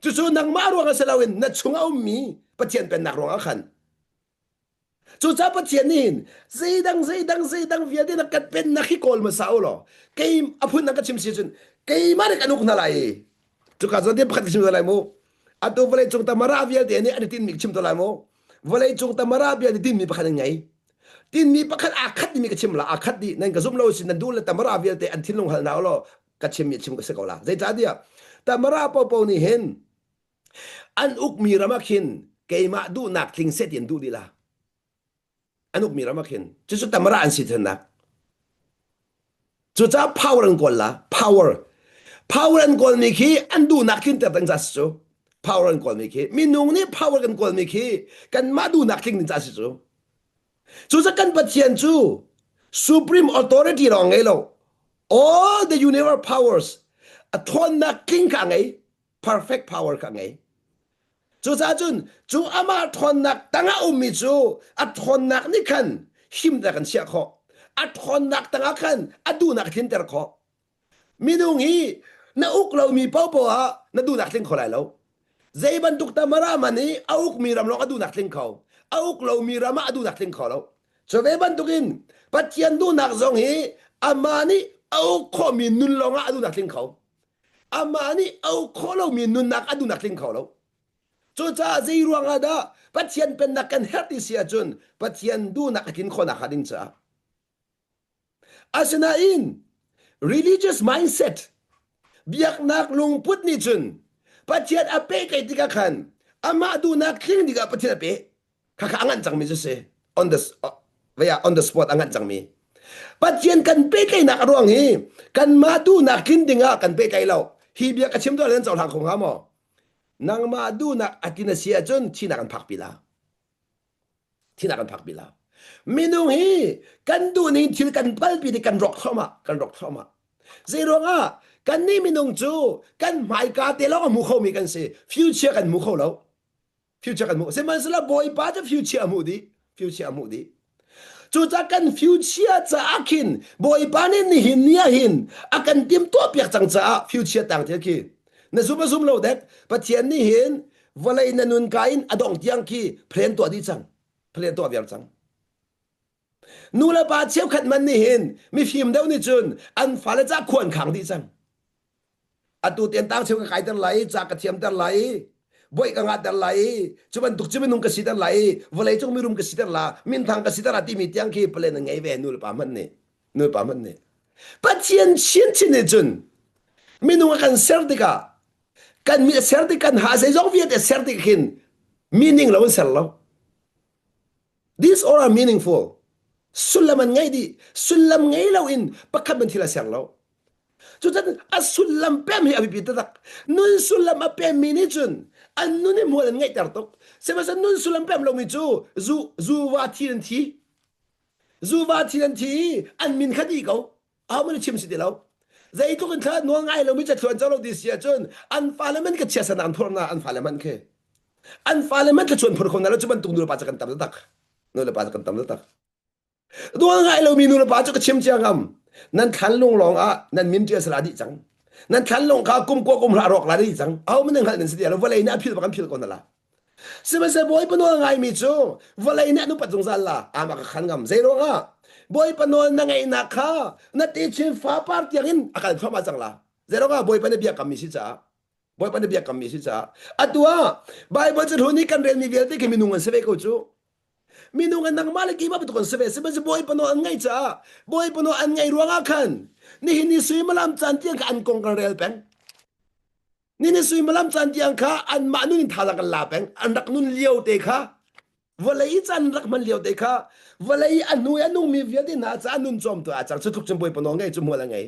chu chu nang ma ro nga selawin na chunga mi pathian pen nak ronga khan chu cha pathian nin zai dang vial de na kat pen na khi kol ma sao lo kai aphun na ka chim si chun kai ma ne kanuk na lai chu ka zo de pakhat chim lai mo atu vale chung ta mara vial de ni ani tin mi chim to lai mo vale chung ta mara vial de tin mi pakhat ngai tin mi pakhat akhat mi ka chim la akhat di nan ka zum lo sin nan du la ta mara vial de an thin long hal na lo ka chim mi chim ka se ko la zai ta dia ta mara po ni hen an uk mi ramakhin keima du nak thing set in du di la an uk mi ramakhin chu chu ta mara an si then na chu cha power an gol la power an gol mi khi an du nak thin ta tang jas chu power an gol mi khi mi nung ni power an gol mi khi kan ma du nak thing ni jas chu chu cha kan pathian chu supreme authority rong ngai lo all the universe powers a thon nak king ka ngai perfect power ka ngai chu cha chun chu ama thon nak tanga mi chu a thon nak ni khan him da kan sia kho a thon nak tanga khan adu nak thin ter kho minung hi na uk lo mi pau po ha na du nak thin kho lai lo zai ban tuk ta mara mani a uk mi ram lo adu nak thin kho a uk lo mi rama adu nak thin kho lo so ve ban tukin pathian du nak zong hi amani a uk kho mi nun lo nga adu nak thin kho amani a uk kho lo mi nun nak adu nak thin kho lo chu cha zai ruang ada pathian pen nak kan herti sia chun pathian du nak kin khona khading cha asana in religious mindset biak nak lung put ni chun pathian ape kai tika khan ama du nak kling diga pathian ape kha kha angan chang mi se on the on the spot angan chang mi pathian kan pe kai nak ruang hi kan ma du nak kin dinga kan pe kai lo hi biak achim do len chaw thang khong ha mo nang ma du nak atina sia chun thina kan phak pila thina kan phak pila minung hi kan du ni thil kan pal pi di kan rock thoma zero kan ni minung chu kan mai ka te lo mu kho mi kan se future kan mu kho lo future kan mu se man sala boy pa the future mu di chu cha kan future cha akin boy pa ni hin nia hin akan tim to piak chang cha future tang the ki na zum lo that pathian ni hin valai na nun kain adong tiang ki phren to di chang phren to biar chang nula pa cheu khat man ni hin mi phim deu ni chun an fala cha khon khang di chang atu ten tang cheu ka kai tar lai cha ka thiam tar lai boy ka nga tar lai chuban duk chuban nung ka si tar lai valai chung mi rum ka si tar la min thang ka si tar ati mi tiang ki plen ngai ve nul pa man ne pathian chin ni chun minung kan serdika kan mi serti kan ha sai zong viet serti kin meaning lo sel lo these all are meaningful sulaman ngai di sulam ngai lo in pakhat ban thila sel lo chu tan asulam pem hi abi tak nun sulam a pem mini chun an nun ni molan ngai tar tok se ma nun sulam pem lo mi chu zu wa thi an min khadi ko a man chim si de lo dây tu kan thla no ngai lo mi cha chuan chalo this year chun an parliament ka chia sanan thor na an parliament ke an parliament ka chuan phur khon na lo chuban tung nu pa cha kan tam tak no le pa cha kan tam tak no ngai lo mi nu pa cha ka chim chiang am nan than long long a nan min tia sala di chang nan than long ka kum ko kum la rok la di chang au man ngal nen sia lo vale na phil ba kan phil kon la sema se boy pa no ngai mi chu vale na nu pa chung zal la ama ka khan ngam zero nga boy pa no na ngai na kha na ti chin fa par tiang in akal fa ma chang la zero nga boy pa ne bia kam mi si cha boy pa ne bia kam mi si cha atua bible chu ni kan ren mi vel te ke mi nungan se ve ko chu mi nungan nang malaki ba tu kon se ve se ba boy pa no an ngai cha boy pa no an ngai ruanga khan ni hin ni sui malam chan tiang ka an kong kan rel pen ni ni sui malam chan tiang kha an ma nun thala kan la pen an rak nun liao te kha valai chan rak man liao te kha valai anu anu mi via de na cha nun chom to a chang chu thuk chum boy pa no ngai chu mo la ngai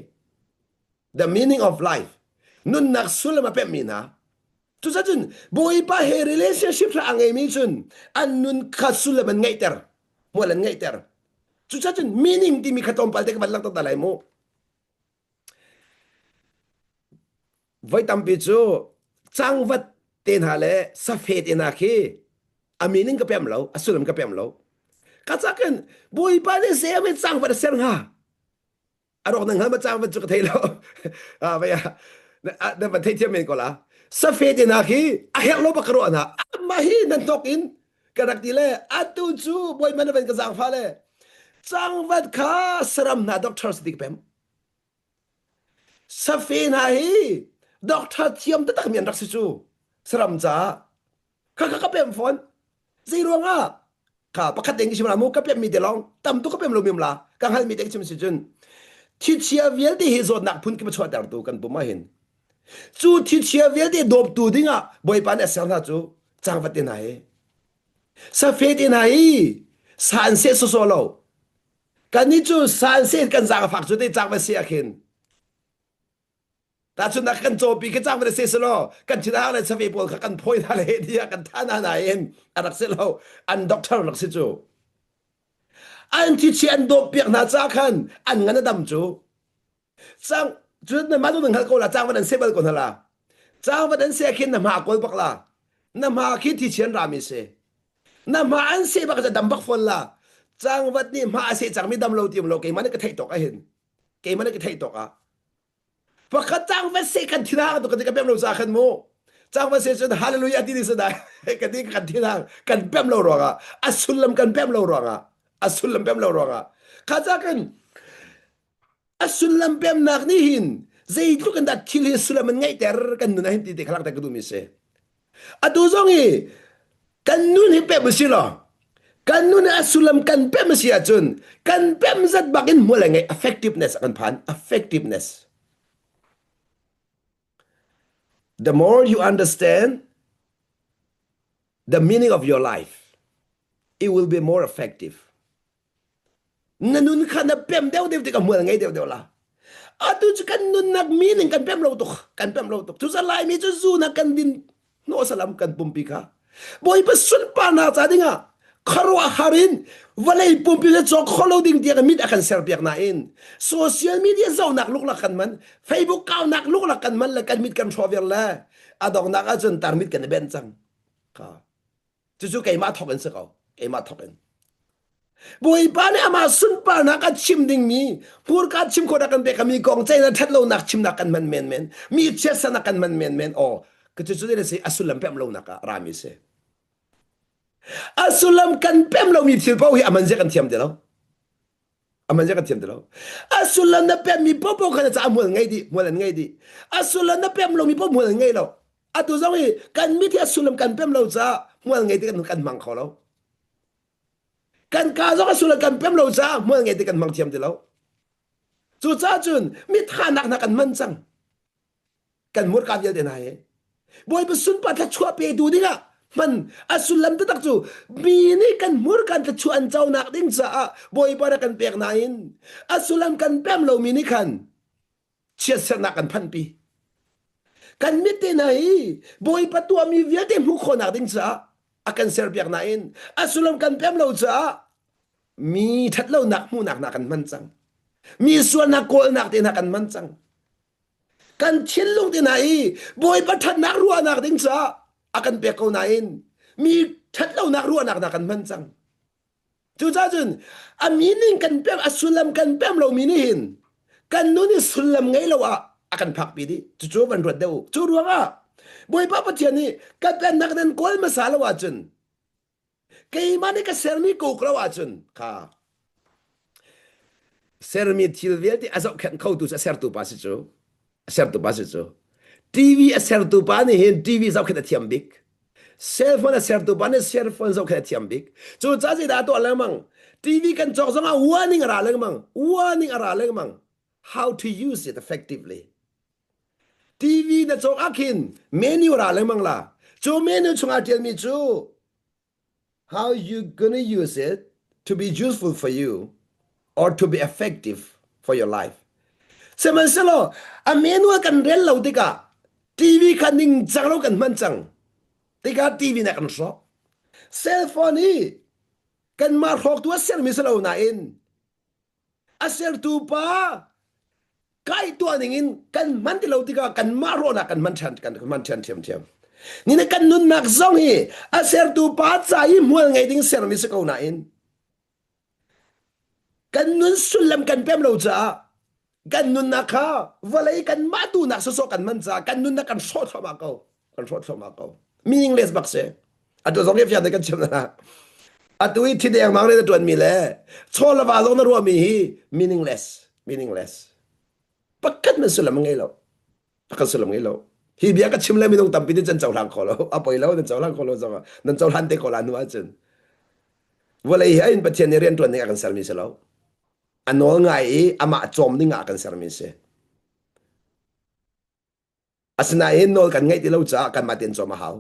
the meaning of life nun nak sulama pe mi na tu sa chun boy pa he relationship sa angai mi chun an nun kha sulama ngai ter mo la ngai ter tu sa chun meaning ti mi khatom pal te ka balak ta dalai mo với tâm bị chú trang vật tên hà lệ sa phê tên hà khi aminin ka pem lo asulam ka pem lo katsakan boy pa ne se ame trang vật ser nga arok nang ha trang vật chu ka thai lo à vậy à na vật thai thiam men ko la sa phê tên hà khi a hek lo ba karo na ma hi nan tok in karak ti le atu chu boy man ben ka jang pha le trang vật kha saram na doctor dik pem sa phê na hi doctor thiam ta tak mian rak si chu saram cha ka pem phone zero nga ka pakhat deng chim la mu ka pem mi de long tam tu ka pem lo mim la ka hal mi de chim si chun thi chia vial de he zo nak phun ki ma chwa dar tu kan bu ma hin chu thi chia vial de dop tu dinga boy pan asal na chu chang wat de nai sa fe de nai san se so so lo kan ni chu san se kan za phak chu de chang ba se khin ta chun nak kan chopi ke chang ba se so lo kan china le sa fe pol kan phoi tha le dia kan thana na en arak se lo an doctor nak se chu an thi chi an do piak na cha khan an ngana dam chu sang chu na ma do nang ko la chang ba dan se bal ko na la chang ba dan se khin na ma kol bak la na ma khi thi chen ra mi se na ma an se ba ka dam bak fol la chang wat ni ma se chang mi dam lo tim lo ke man ka thai tok a hin ke man ka thai tok a pakhat chang va se kan thina to ka pem lo sa khan mo chang va se chun hallelujah ti ni sa dai ka ti kan thina kan pem lo ro ga asulam kan pem lo ro ga asulam pem lo ro ga khaja kan asulam pem nak ni hin zai tu kan da thil hi sulam ngai ter kan nu na hin ti te khalak ta ka du mi se adu zong hi kan nun hi pem si lo kan nun asulam kan pem si a chun kan pem zat bakin mo la ngai effectiveness kan phan effectiveness. The more you understand the meaning of your life, it will be more effective. Nanun kana pem deu deu ka mo ngai deu deu la. Atu kan nun nak meaning kan pem lo to kan pem lo to. Tu sa lai mi chu zu na kan din no salam kan pumpi ka. Boy pa sun pa na cha dinga. Kharwa harin walay pumpi le chok kholo ding dia ka mit akan serbiak na in. Social media zo nak luk la kan man. Facebook ka nak luk la kan man la kan mit kan shower la. Adong nak a chun tar mit kan ben chang. Ka. Chu kai ma thoken se ko. Kai ma thoken. Boy pa ne ama sun pa na ka chim ding mi. Pur ka chim ko da kan be ka mi kong chai na that lo nak chim na kan man men men. Mi chesa na kan man men men o. Ka chu de se asulam pem lo na ka rami se. Asulam kan pem lo mi thil pau hi aman je kan thiam de lo aman je kan thiam de lo asulam na pem mi popo kan cha mol ngai di mol ngai di asulam na pem lo mi po mol ngai lo atu zong hi kan mi thi asulam kan pem lo cha mol ngai di kan mang kho lo kan ka zong asulam kan pem lo cha mol ngai di kan mang thiam de lo chu cha chun mi tha nak na kan man chang kan mur ka vel de na he boy bu sun pa tha chua pe du dinga man asulam ta tak chu mi ni kan mur kan ta chu an chau nak ding cha boy pa kan pek na in asulam kan pem lo mi ni kan chia sa na kan phan pi kan mi te na hi boy pa tu mi via te mu kho nak ding cha akan ser pek na in asulam kan pem lo cha mi that lo nak mu nak na kan man chang mi suan na kol nak te na kan man chang kan thiên lung tin nai boy pa that nak ruwa nak ding cha akan pe ko nain mi that lo nak ruwa nak kan man chang chu cha chun a meaning kan pem asulam kan pem lo minihin kan nuni sulam ngai lo akan phak pi di chu ban ro deu chu ruwa boy pa pa thian ni kan pen nak den kol masala wa chun kay mani ka sermi ko kra wa chun kha sermi thilvel ti azok khan khau tu sa ser tu pa si chu ser tu pa si chu TV a ser tu pa ni hin TV zok khan thiam bik cell phone a ser tu pa ni cell phone zok khan thiam bik chu cha ji da to lamang TV kan chok zong a warning ara lamang how to use it effectively TV na chok akin menu ara lamang la chu menu chunga tell me chu how you gonna use it to be useful for you or to be effective for your life. Seman selo, a menu kan rel lau tika, TV kan ning chang lau kan man chang, tika TV na kan so. Cell phone ni, kan mar hok tu aser misalo na in. Aser tu pa, kai tu aningin kan man ti lau tika kan maro na kan man chan tiam. Ni na kan nun nak zong hi, aser tu pa chai mual ngai ding ser misako na in. Kan nun sulam kan pem lo cha kan nun na kha valai kan ma tu na so kan man cha kan nun na kan short thama ko meaningless bakse atu zong ye fya de kan chim na atu I thi de mang le tuan mi le chola wa lo na ro mi hi meaningless pakat man sulam ngai lo pakat sulam ngai lo hi bia ka chim le mi dong tam pi de chen chau lang ko lo apoi lo den chau lang ko lo zong nan chau han te ko la nu a chen valai ha in pathian ni ren tuan ni kan sal mi se lo anol ngai ama chom ni nga kan sermi se asna in nol kan ngai ti lo cha kan ma tin chom hau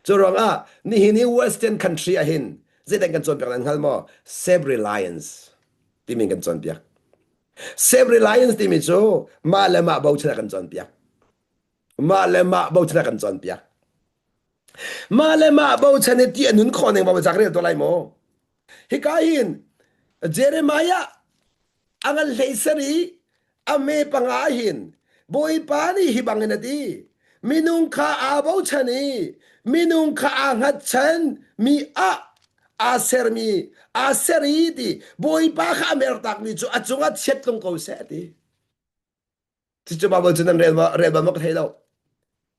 churanga ni hini western country a hin zeden kan chom per nan halmo self reliance ti min kan chom pia self reliance ti mi cho ma le ma bau chna kan chom pia ma le ma bau chna kan chom pia ma le ma bau chane ti anun khoneng ba jak re to lai mo hi ka hin Jeremiah angal leisari ame pangahin boy pani hibangin ati minung ka abaw chani minung ka angat chan mi aseri di boy pa ka amertak ni chu achunga chetlong ko se ati ticho babal chunan reba mak thelo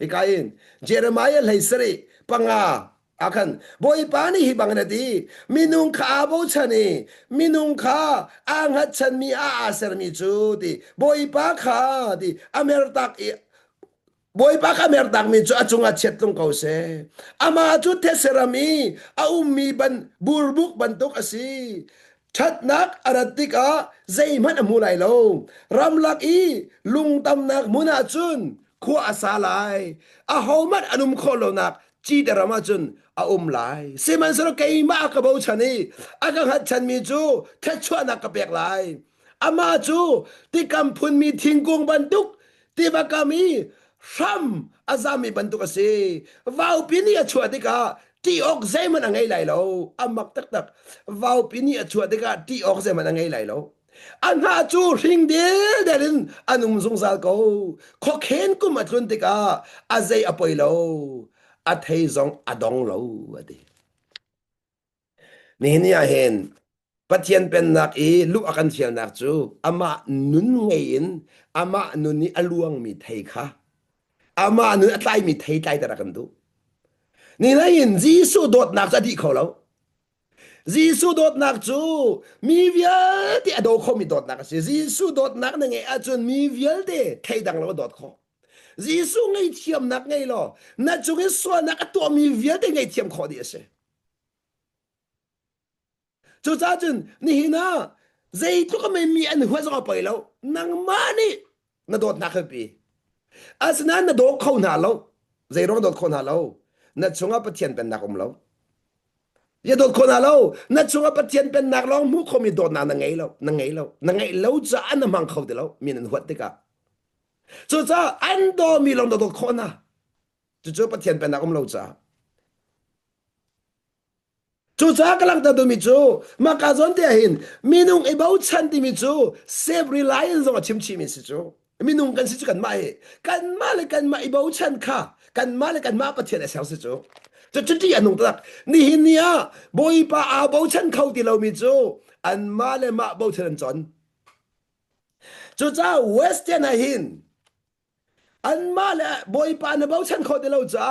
ikain Jeremiah leisari panga akan boy pani hibang nati minung ka abo chani minung ka angat chan mi aser mi chu di boy pa ka di amertak boy pa ka amertak mi chu achunga chetlong ko se ama chu teserami mi ban burbuk bantuk asi thatnak aratika zaiman amulai lo ramlak lungtam nak muna chun khu asalai a homat anum kholo nak chi darama chun lai seman saro kay ma ka bau chani aga hat chan mi chu thachwa na ka pek lai ama chu ti kam phun mi thingkung bantuk ti ba kami ram azami bantuk ase vau pini achwa ti ka ti ok zai man angai lai lo amak tak vau pini achwa ti ka ti ok zai man angai lai lo anha chu ring del delin anum zung sal ko kho khen ku matlun ti ka azai apoi lo a thei zong adong lo adi ni ni a hen pathian pen nak lu akan thial nak chu ama nun ngein ama nun ni aluang mi thei kha ama nun atlai mi thei tai tara kan du ni na yin jisu dot nak sa di kho lo jisu dot nak chu mi vial ti ado kho mi dot nak si jisu dot nak na nge a chun mi vial de thei dang lo dot kho Jisu ngay thiam nak ngay lo na chung so nak to mi vial de ngay thiam kho di ase chu cha chun ni hina zai tu ka mai mi an hwa zo pa lo nang mani na dot nak pi asna na do kho na lo zai ro dot kho na lo na chunga pathian pen nak lo ya dot kho na lo na chunga pathian pen nak lo mu kho mi dot na ngay lo cha an mang kho de lo min an hwa de ka cho cha an do mi long do khona chu pathian pen na lo cha chu cha kalang ta do mi chu ma ka zon te hin minung e bau chan ti mi chu self reliance zo chim chi mi si chu mi nung kan si chu kan ma le kan mai bo chan kha kan ma le kan ma pa thian a sao si chu chu ti anung tak ni hin nia boi pa a bo chan khau ti lo mi chu an ma le ma bo chan chon chu cha western a hin an ma le boi pa na bo chan khau ti lo cha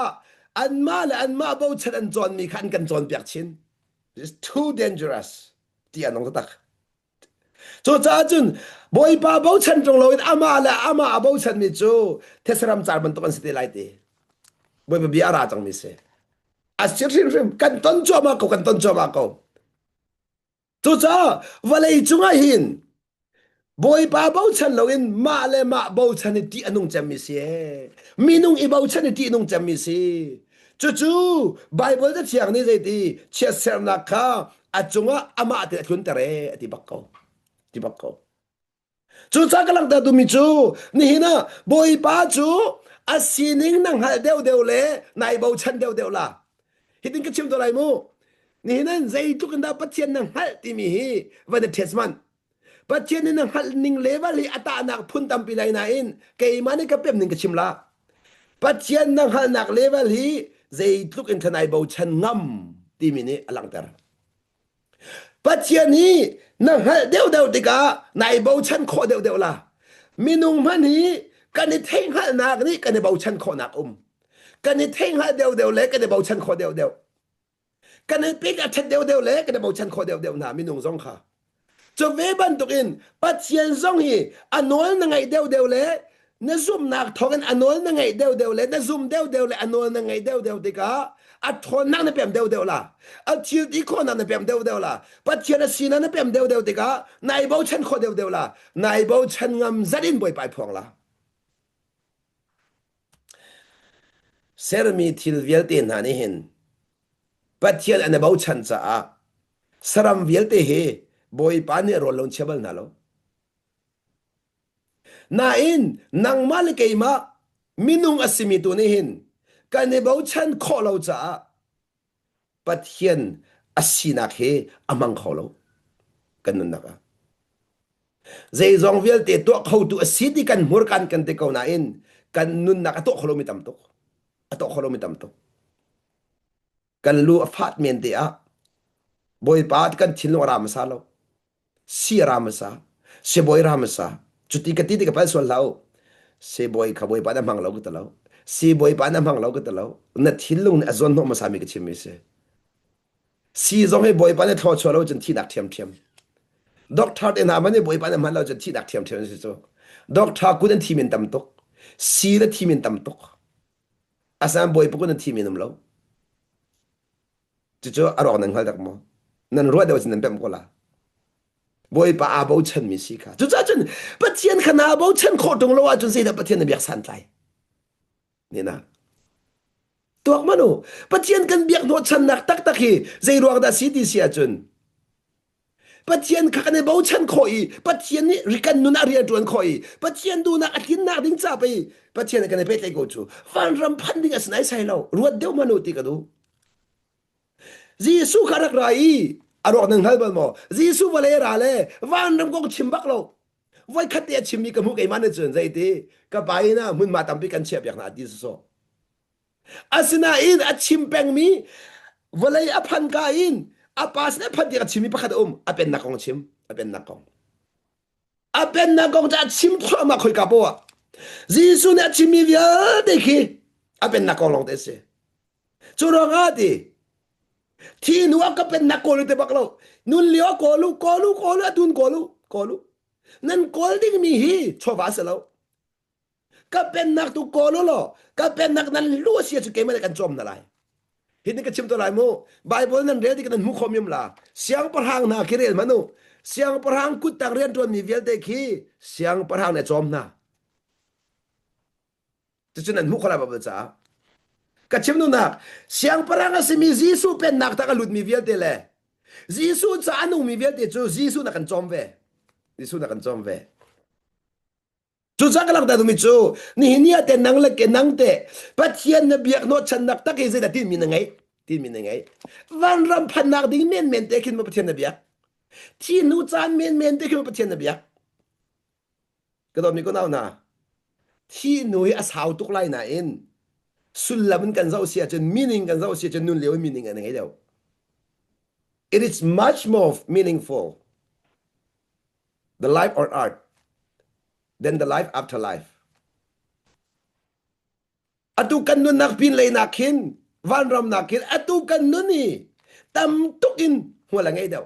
an ma bo chan an chon mi khan kan chon piak chin it's too dangerous ti anung tak cho cha chun boi pa bo chan trong lo ama bo chan mi chu thesram char ban to kan site lai te boi pa bi ara chang mi se a sir rim kan ton cho ma ko kan ton cho ma ko cho cha valei chunga hin boi pa bo chan lo in ma bo chan ni ti anung cham mi se minung I bo chan ni ti anung cham mi se chu chu bible da chiang ni zai ti che ser na kha a chunga ama te kun tare ti bakko ti bakko chú cha cái lăng ta tụi mình chú ni hina bồi ba chú à sining năng hal đều đều lệ này bầu chân đều đều là hít cái chim tôi lại mu ni hina dây chú cái đó bắt chân năng hal thì mi hi và the testament bắt chân năng hal ning level li ata nak phun tam pi lai na in cái mà này cái pem ning cái chim la bắt chân năng hal nak level hi dây chú cái này bầu chân ngâm thì mi ni alang tar bắt chân hi năng hal đều đều thì cả này bầu chân khó đều đều là minung man hi kan ni theng hal nak ni kan ni bầu chân khó nak kan ni theng hal đều đều le kan ni bầu chân khó đều đều kan ni pik a chat đều đều le kan ni bầu chân khó đều đều na minung zong kha cho ve ban tuk in bắt chân zong hi anol na ngai đều đều le na zoom nak thogan anol na ngai đều đều le na zoom đều đều le anol na ngai đều đều thì cả a thon nang na pem đều đều la a chiu di ko na pem đều đều la bắt chian a sin na pem đều đều thì cả nai bo chen kho đều đều la nai bo chen ngam zadin boy pai phong la sermi thil vial te na ni hin bắt chian an bo chen cha a saram vial te he boy pa ni ro long chebal na lo na in nang mal ke ma minung asimi tu ni hin kan ni bo chen kho lo cha bắt hiền asina khe amang kholo kan nun naka zai zong vial te to khau tu asidi kan mur kan te ko na in kan nun naka to kholo mi tam to ato kholo mi tam to kan lu afat men te a boy pat kan thilno ram sa lo si ram sa se boy ram sa chuti ka ti ka pa so lao se boy kha boy pa da mang lo ko ta lo si boy pa na mang lo ko ta lo na thilung na zon no ma sa mi ka chimi se si zong he boy pa ne tho cho lo chen thi dak thiam thiam doctor te na ma ne boy pa ne man lo chen thi dak thiam thiam se so doctor ku den thi min tam tok si da thi min tam tok asam boy pa ku den thi min um lo chu chu aro nang hal dak mo nan ro da chen pem ko la boy pa a bo chen mi si kha chu cha chen pa chen khana bo chen kho dong lo wa chun se da pa chen na biak san tai ni na tuak manu patien kan biak no chan nak tak tak hi zai ruang da city sia chun patien ka kan bo chan khoi patien ni rikan nun aria tuan khoi patien du na atin na ding cha pe patien kan pe te go chu van ram phanding as nai sai lo ruat deu manu ti ka du jisu kharak rai arok nang halbal mo jisu vale ra le van ram go chimbak lo vai khate chimmi ka mu kai man chun zai ti ka bai na mun ma tam pi kan chep yak na ti so asina in a chimpeng mi volay apan ka in apas na phan dia chimi pakhat apen na kong chim apen na kong ta chim thwa ma khoi ka bo jisu na chimi via de ki apen na kong long de se churo nga ti thi nu ka pen na ko lu te baklo nun lio ko lu atun ko lu nan kol ding mi hi chowa se lo ka pen nak tu ko lo ka pen nak nan lu sia chu ke ma kan chom na lai hin ka chim to lai mo bible nan re di kan mu khom yum la siang parhang na kirel manu siang parhang kut tak rian ton mi vel te khi siang parhang ne chom na chu chu nan mu khola ba ba cha ka chim nu nak siang parhang a simi jisu pen nak ta ka lut mi vel te le jisu cha anu mi vel te chu jisu na kan chom ve jisu na kan chom ve chú chắc cái lòng ta tụi mình chú ni hinia tên năng lực cái năng tệ bắt hiện là việc nó chân nặc tắc cái gì là tin mình ngay van ram phan nặc đi men tệ khi mà bắt hiện là việc thiên nu chan men tệ khi mà bắt hiện là việc cái đó mình có nào nè thi nuôi as how tuk lai na in sulam kan zau sia chen meaning kan zau sia chen nun leo meaning an ngai deu. It is much more meaningful the life on earth than the life after life. Atu kan nun nak pin lay nakin van ram nakin atu kan nun ni tam tukin wala ngai deu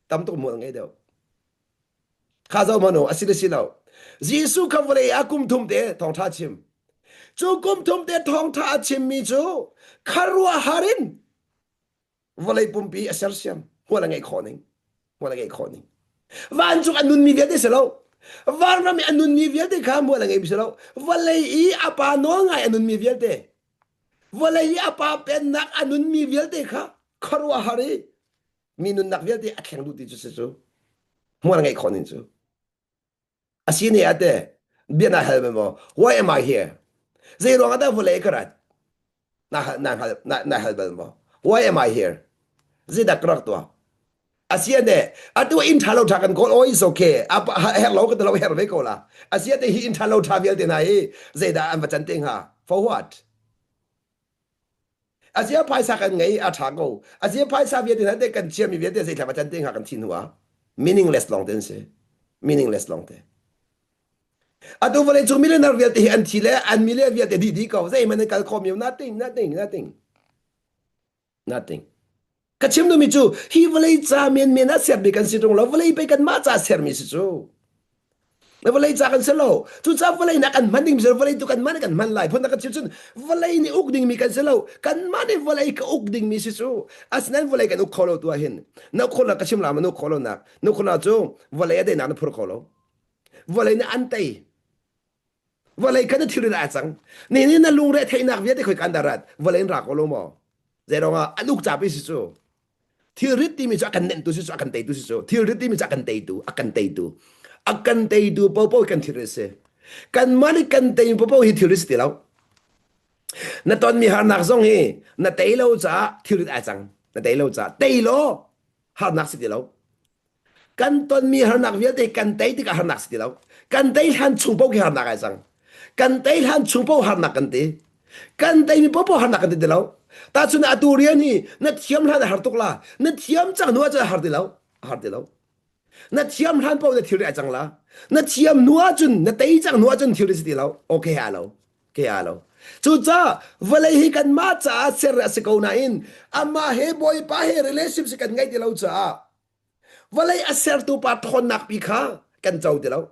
tam tuk mo ngai deu. Kha zau mano asila silaw Jisu ka vole akum thum te thong tha chim chu kum thum te thong tha chim mi chu kharwa harin vole pumpi asar siam wala ngai khoning wala ngai khoning van chu anun mi viade selo van ram anun mi viade kham wala ngai biselo vole I apa no ngai anun mi viade vole I apa pen nak anun mi viade kha kharwa hari minun nak viade akheng du ti chu chu wala ngai khoning chu asini ate biana helme mo why am I here zai ro ngada vole karat na helme mo why am I here zai da krak to asia de atu in thalo tha kan ko oh is okay apa hello ko lo her ve ko la asia de hi in thalo tha vial de na e zai da an bachan ting ha for what asia pai sa kan ngai a tha ko asia pai sa vial de na de kan chia mi vial de zai tha bachan ting ha kan tin hua meaningless long den se meaningless long de atu vale chu millionaire vial de an thile an millionaire vial de di ko zai man kal ko mi nothing kachim no mi chu hi vale cha men a ser be kan si tong lo vale pe kan ma cha ser mi si chu na vale cha kan selo chu cha vale na kan man ding mi vale tu kan man lai phon na kan chun vale ni uk ding mi kan selo kan man ni vale ka uk ding mi si chu asnan vale kan uk kholo tu hin na khola kachim la ma no kholo na no khona chu vale de na phur kholo vale na antai vale kan thiru na chang ni na lung re thai nak vie de khoi kan darat vale ra ko lo mo zeronga anuk cha pi si chu theory mi akan nen tu si akan tei tu si theory mi akan tei tu popo kan theory se kan mani kan tei popo hi theory sti lau na ton mi har nak zong hi na tei lo cha theory a chang na tei lo cha tei lo har nak sti lau kan ton mi har nak vial te kan tei ti ka har nak sti lau kan tei han chung po ki har nak a chang kan tei han chung po har nak kan tei mi popo har nak kan te lau ta chuna aturian ni na thiam han har tuk la na thiam chang nuwa cha har dilau na thiam han po de theory achang la na thiam nuwa chun na tei chang nuwa chun theory si dilau okay halo ke halo chu cha vale hi kan ma cha ser se ko na in amma he boy pa he relationship se kan ngai dilau cha vale a ser tu pa thon nak pi kha kan chau dilau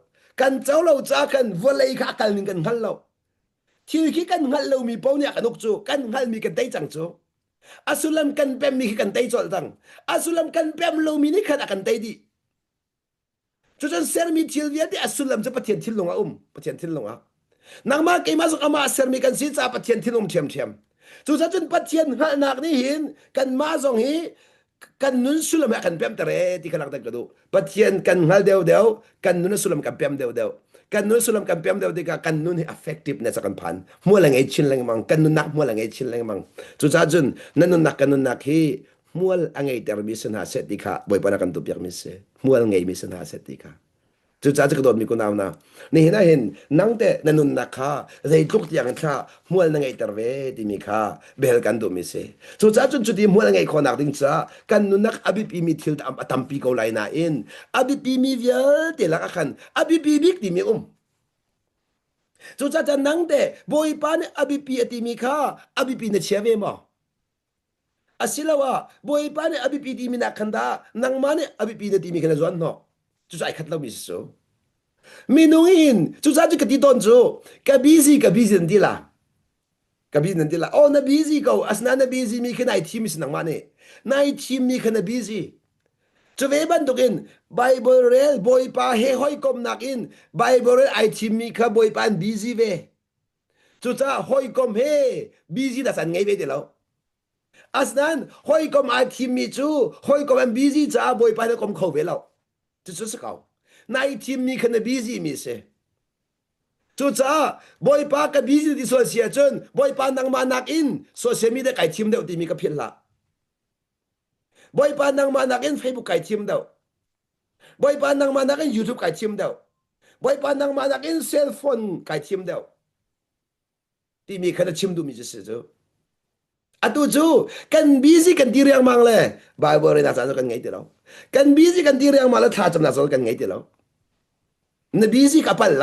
kan chau lo cha kan vale kha kal ning kan hal lo thiu ki kan ngal lo mi po nya kanuk chu kan ngal mi kan tei chang chu asulam kan pem mi kan tei chol tang asulam kan pem lo mi ni khan akan tei di chu chan ser mi thil via de asulam cha pathian thil longa pathian thil longa nang ma ke ma zo ama ser mi kan si cha pathian thil thiam chu cha chun pathian ha nak ni hin kan ma zong hi kan nun sulam kan pem tare ti kalak tak do pathian kan ngal deu kan nun sulam kan pem deu kan nun sulam kan pem deu ka kan nun effectiveness kan phan mo lang ai chin lang mang kan nun nak mo lang ai chin lang mang chu cha chun nan nun nak hi mual angai termission ha set dikha boy pana kan tu piak mi se mual ngai mission ha set dikha chu cha ka don mi ko naw na ni hina hin nang te nanun nakha rei tuk tiang kha mual na ngai terve ti mi kha bel kan do mi se chu cha chun chu ti mual ngai kho nak ding cha kan nun nak abi pi mi thil tam pi ko lai na in abi pi mi vial te la khan abi pi bik ti mi chu cha cha nang te boy pan abi pi ati mi kha abi pi na cheve mo asilawa boy pan abi pi ti mi na khanda nang mane abi pi na ti mi khana zon no chu sai khat lo mi so minungin chu cha chu ka ti don chu ka busy ndila oh na busy ko asna na busy mi khana I team is nang mane na I team mi khana busy chu ve ban tokin bible rel boy pa he hoi kom nakin bible rel I team mi kha boy pan busy ve chu cha hoi kom he busy da san ngai ve de lo asnan hoi kom I team mi chu hoi kom an busy cha boy pa na kom khau ve lo chu chu sakau nai team mi khana busy mi se chu cha boy pa ka busy di so sia chun boy pa nang ma nak in social media kai team deu ti mi ka phil la boy pa nang ma nak in Facebook kai team deu boy pa nang ma nak in YouTube kai team deu boy pa nang ma nak in cell phone kai team deu ที่มีขนาดชิมดูมีจะเสียจูอะตูจูกันบีซีกันที่เรียงมังเลยบายบริณาสารกันไงเดี๋ยวกันบีซีกันที่เรียงมังแล้วท่าจำนาสารกันไงเดี๋ยวนบีซีกับอัปเปิลเ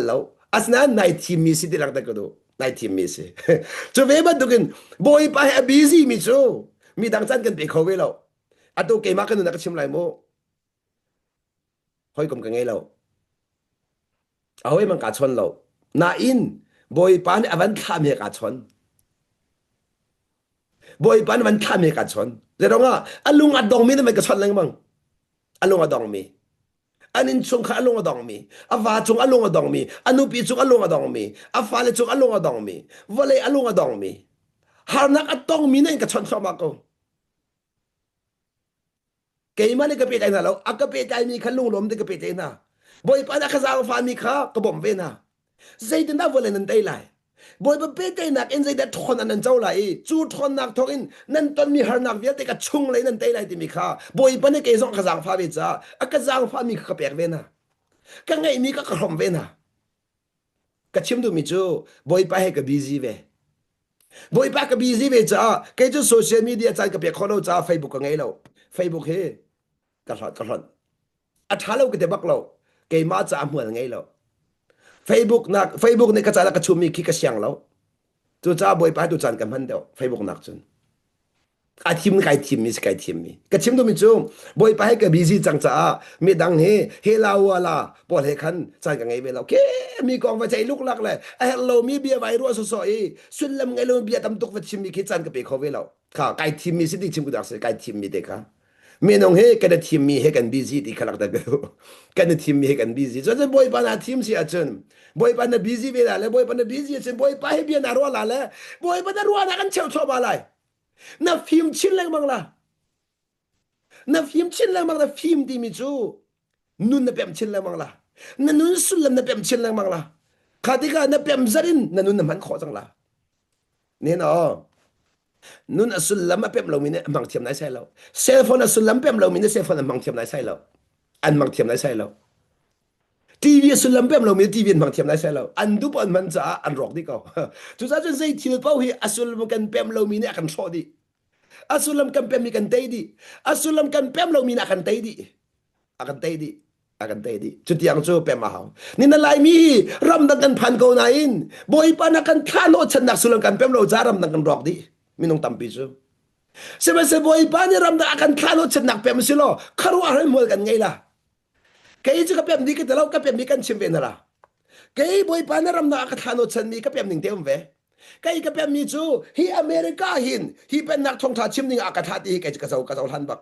ราอัศนันนายทีมมีสิทธิ์รักตะกดูนายทีมมีสิจูเวบัดดูกันบอยไปให้บีซีมีจูมีดังจันกันไปเขาเวลาอะตูเกมากันนักชิมไรโมคอยกลมกันไงเราเอาไว้มันกัดชนเรานาอินบอยปานอวันข้ามเหกัดชน บอยปันมันข้ามเหกัดชนเดี๋ยวngaอลุงอดองมีนั่นมันกระชนอะไรมั้งอลุงอดองมีอันนี้ชงข้าอลุงอดองมีอฟ้าชงอลุงอดองมีอนุปีชงอลุงอดองมีอฟ้าเลชงอลุงอดองมีวะเลยอลุงอดองมีหานักอดองมีนั่นกระชนชอบมากกูเกี่ยมันนี่ก็เป็นใจนะเราอักก็เป็นใจมีขันลุงลมที่ก็เป็นใจนะบอยปันอักษาฟ้ามีข้ากระบอกเวนะใจถึงน่าวะเลยนั่นได้ไรบอยเป็นใจนักเอ็นใจเด็ดทนอันนั้นเจ้าไรจูทนนักทอินนั่นตอนมีหานักเวียแต่ก็ชุ่งเลยนั่นได้ไรที่มีข้าบอยปันนี่เกี่ยส่งขจางฟ้าเวจ้าอักษาฟ้ามีข้าเปียกเวนะก็ไงมีก็กระหม่อมเวนะก็ชิมดูมิจูบอยไปให้ก็บิซีเวบอยไปก็บิซีเวจ้าแกจูโซเชียลมีเดียจ้าก็เปียกคนเราจ้าเฟซบุ๊กก็ไงเราเฟซบุ๊กเฮกระหล่อนอัฐาเราก็จะบักเราเกมาจ้าเหมือนไงเรา Facebook นัก Facebook ในกระจายกระชุมมีคิดกระเชียงแล้วตัวจ้าบอยไปตัวจันกันพันเดียว Facebook นักจนอาทีมไก่ทีมมีสกายทีมมีกระชิมตัวมีจุ่มบอยไปให้กับบีซีจังจ้ามีดังเฮลาวาลาปอดเฮคันจันกันไงเวลาเคมีกองไฟใจลุกลักเลยไอ้เรามีเบียร์ไวรัสสอยสุดลำไงเราเบียร์ตำตุกไฟชิมมีคิดจันกับไปเขาเวลาค่ะไก่ทีมมีสิทธิชิมกุดักเสียไก่ทีมมีเด็กค่ะไม่น้องกันทีมมีกันบีซีที่ขลักตะเกลกันทีมมีกันบีซีจนบอยปานาทีมเสียจนบอยปานาบีซีเวลาเลยบอยปานาบีซีจนบอยไปให้เบียร์นารัวลาเลยบอยปานารัวนักกันเชี่ยวชอบอะไรน่าฟิล์มชิ้นแรงมั้งล่ะน่าฟิล์มชิ้นแรงมั้งล่ะฟิล์มที่มีจูนุ่นน่าเป็นชิ้นแรงมั้งล่ะนั่นนุ่นสุดลำน่าเป็นชิ้นแรงมั้งล่ะข้าที่ก็น่าเป็นซารินนั่นนุ่นน่ะมันขอจังล่ะเนี่ยเนาะนุ่นสุดลำมาเป็นเรามีเนี่ยมังเทียมไหนใช่เราเซลโฟนสุดลำเป็นเรามีเนี่ยเซลโฟนมังเทียมไหนใช่เราอันมังเทียมไหนใช่เราทีวีสุดลำเป็นเรามีทีวีมังเทียมไหนใช่เราอันดูบอลมันจะอันรอกดีก็ทุกท่านจะใช้ทีวีเป้าที่สุดลำกันเป็นเรามีเนี่ยกันชอดี asulam kan pem ikan tedi asulam kan pem lo mina akan tedi cuti yang cu pem mahau ni na lai mi ram dan kan phan ko na in boy pa na kan thalo chan nak sulam kan pem lo jaram dan kan rok di minong tampi cu sebe se boy pa ni ram dan akan thalo chan nak pem silo kharu arai mol kan ngai la kai chu ka pem di ka talo ka pem mi kan chimbe na la kai boy pa na ram dan akan thalo chan mi ka pem ning tem ve cái cái mi chú hi America hin hi bên nạc thông thả chim ninh akathati hi cái cái lan bạc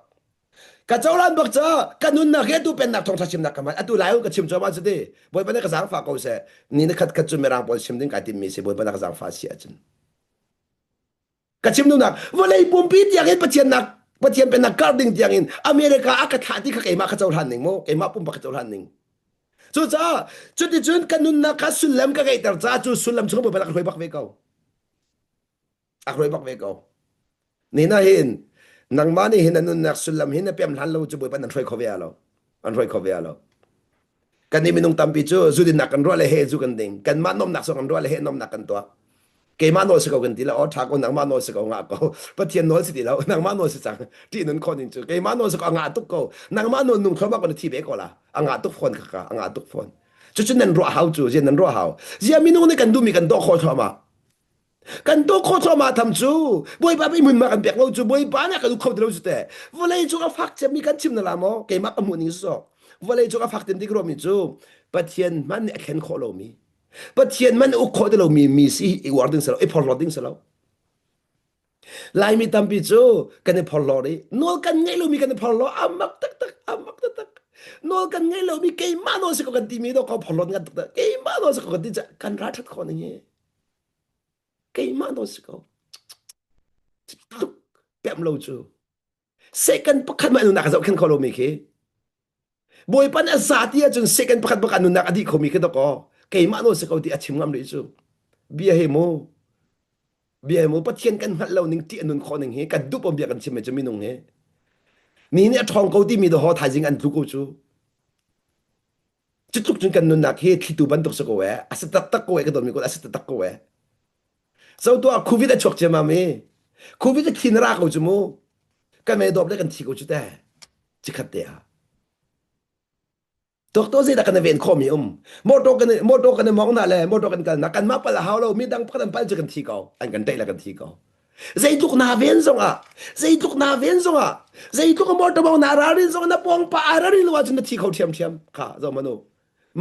cái dấu lan bạc cha cái nun nạc tu bên nạc thông thả chim nạc cái mà tu lại cái chim cho mà chứ đi bồi bên cái giang pha câu sẽ ni nó khát chú merang bồi chim ninh cái tim mi sẽ bồi bên cái giang pha xia chân cái chim nun nạc vừa lấy bom pít yang hết bắt chien bên nạc garden yang in America akathati cái mà cái dấu lan ninh mo cái mà bom bạc cái dấu lan ninh chú cha chú đi chú cái nun nạc cái sulam cái tar cha chú sulam chú bồi bên cái hoi bạc về câu akroy bak ve ko ni na hin nang mani hin anun nak sulam hin na pem han lo chu boy pan an roi khovya lo an roi khovya lo kan ni minung tampi chu zudin nak an ro le he zu kan ding kan ma nom nak so kan ro le he nom nak kan to ke ma no se ko kan ti la o tha ko nang ma no se ko nga ko pa tien no se ti la nang ma no se chang ti nun kon in chu ke ma no se ko nga tuk ko nang ma no nung thoma ko ti be ko la anga tuk phon ka anga tuk phon chu chu nan ro hau chu je nan ro hau zia minung ne kan du mi kan do kho thomaกันตัวโคตรมาทำจูบอยป้าไปมึนมากันเปียกเราจูบอยป้าเนี่ยกันดูเขาเดือดสุดแต่วันเลยจูก็ฟักจะมีกันชิมนั่นละมั้งเกี่ยมักอมุนิสอวันเลยจูก็ฟักเต็มที่กรมีจูปะเทียนมันเนี่ยแข็งคอเรามีปะเทียนมันอุคอเดเรามีสิอีวอร์ดิงสเราไอพอลลอดิ้งสเราลายมีตั้มปีจูกันในพอลลอดินอกันไงเรามีกันในพอลลออามักตักอามักตักนอกันไงเรามีเกี่ยมันนอสิก็กันตีมีดอกเขาพอลลอกันตักเกี่ยมันนอสิก็กันตีจะกันรัดทัดคนนี้cái mà nó sẽ có bẹm lâu chú second bắt khát mà nó nạc dạo khen khó mi khi bồi pan ở giả tia chừng second bắt khát nó nạc adi khó mi khi đó có cái mà nó sẽ có thì chim ngắm đấy chú bia hemo bắt thiên kan hạt lâu nín tiện nun khó nín he cái đúc bom bia kan chim mà chim minung he ní nè thong câu tí mi đó họ thay dính ăn chú câu chú chút chút chừng kan nun nạc he khi tu ban tục sẽ có vậy asat tak tak có vậy cái đó mi có asat tak có vậy sau đó covid đã chọc chém mà mi covid đã khi ra câu chú mu cái mẹ đọc lại cái thi câu chú thế chỉ khát đấy à doctor zai da kan ven khomi moto kan mong na le moto kan na kan ma pala haulo mi dang padan pal kan thi ko an kan tai la kan thi ko zai tuk na ven zonga zai tuk na ven zonga zai tuk moto mong na rarin zonga na pong pa ararin wa jin thi ko thiam thiam kha zo mano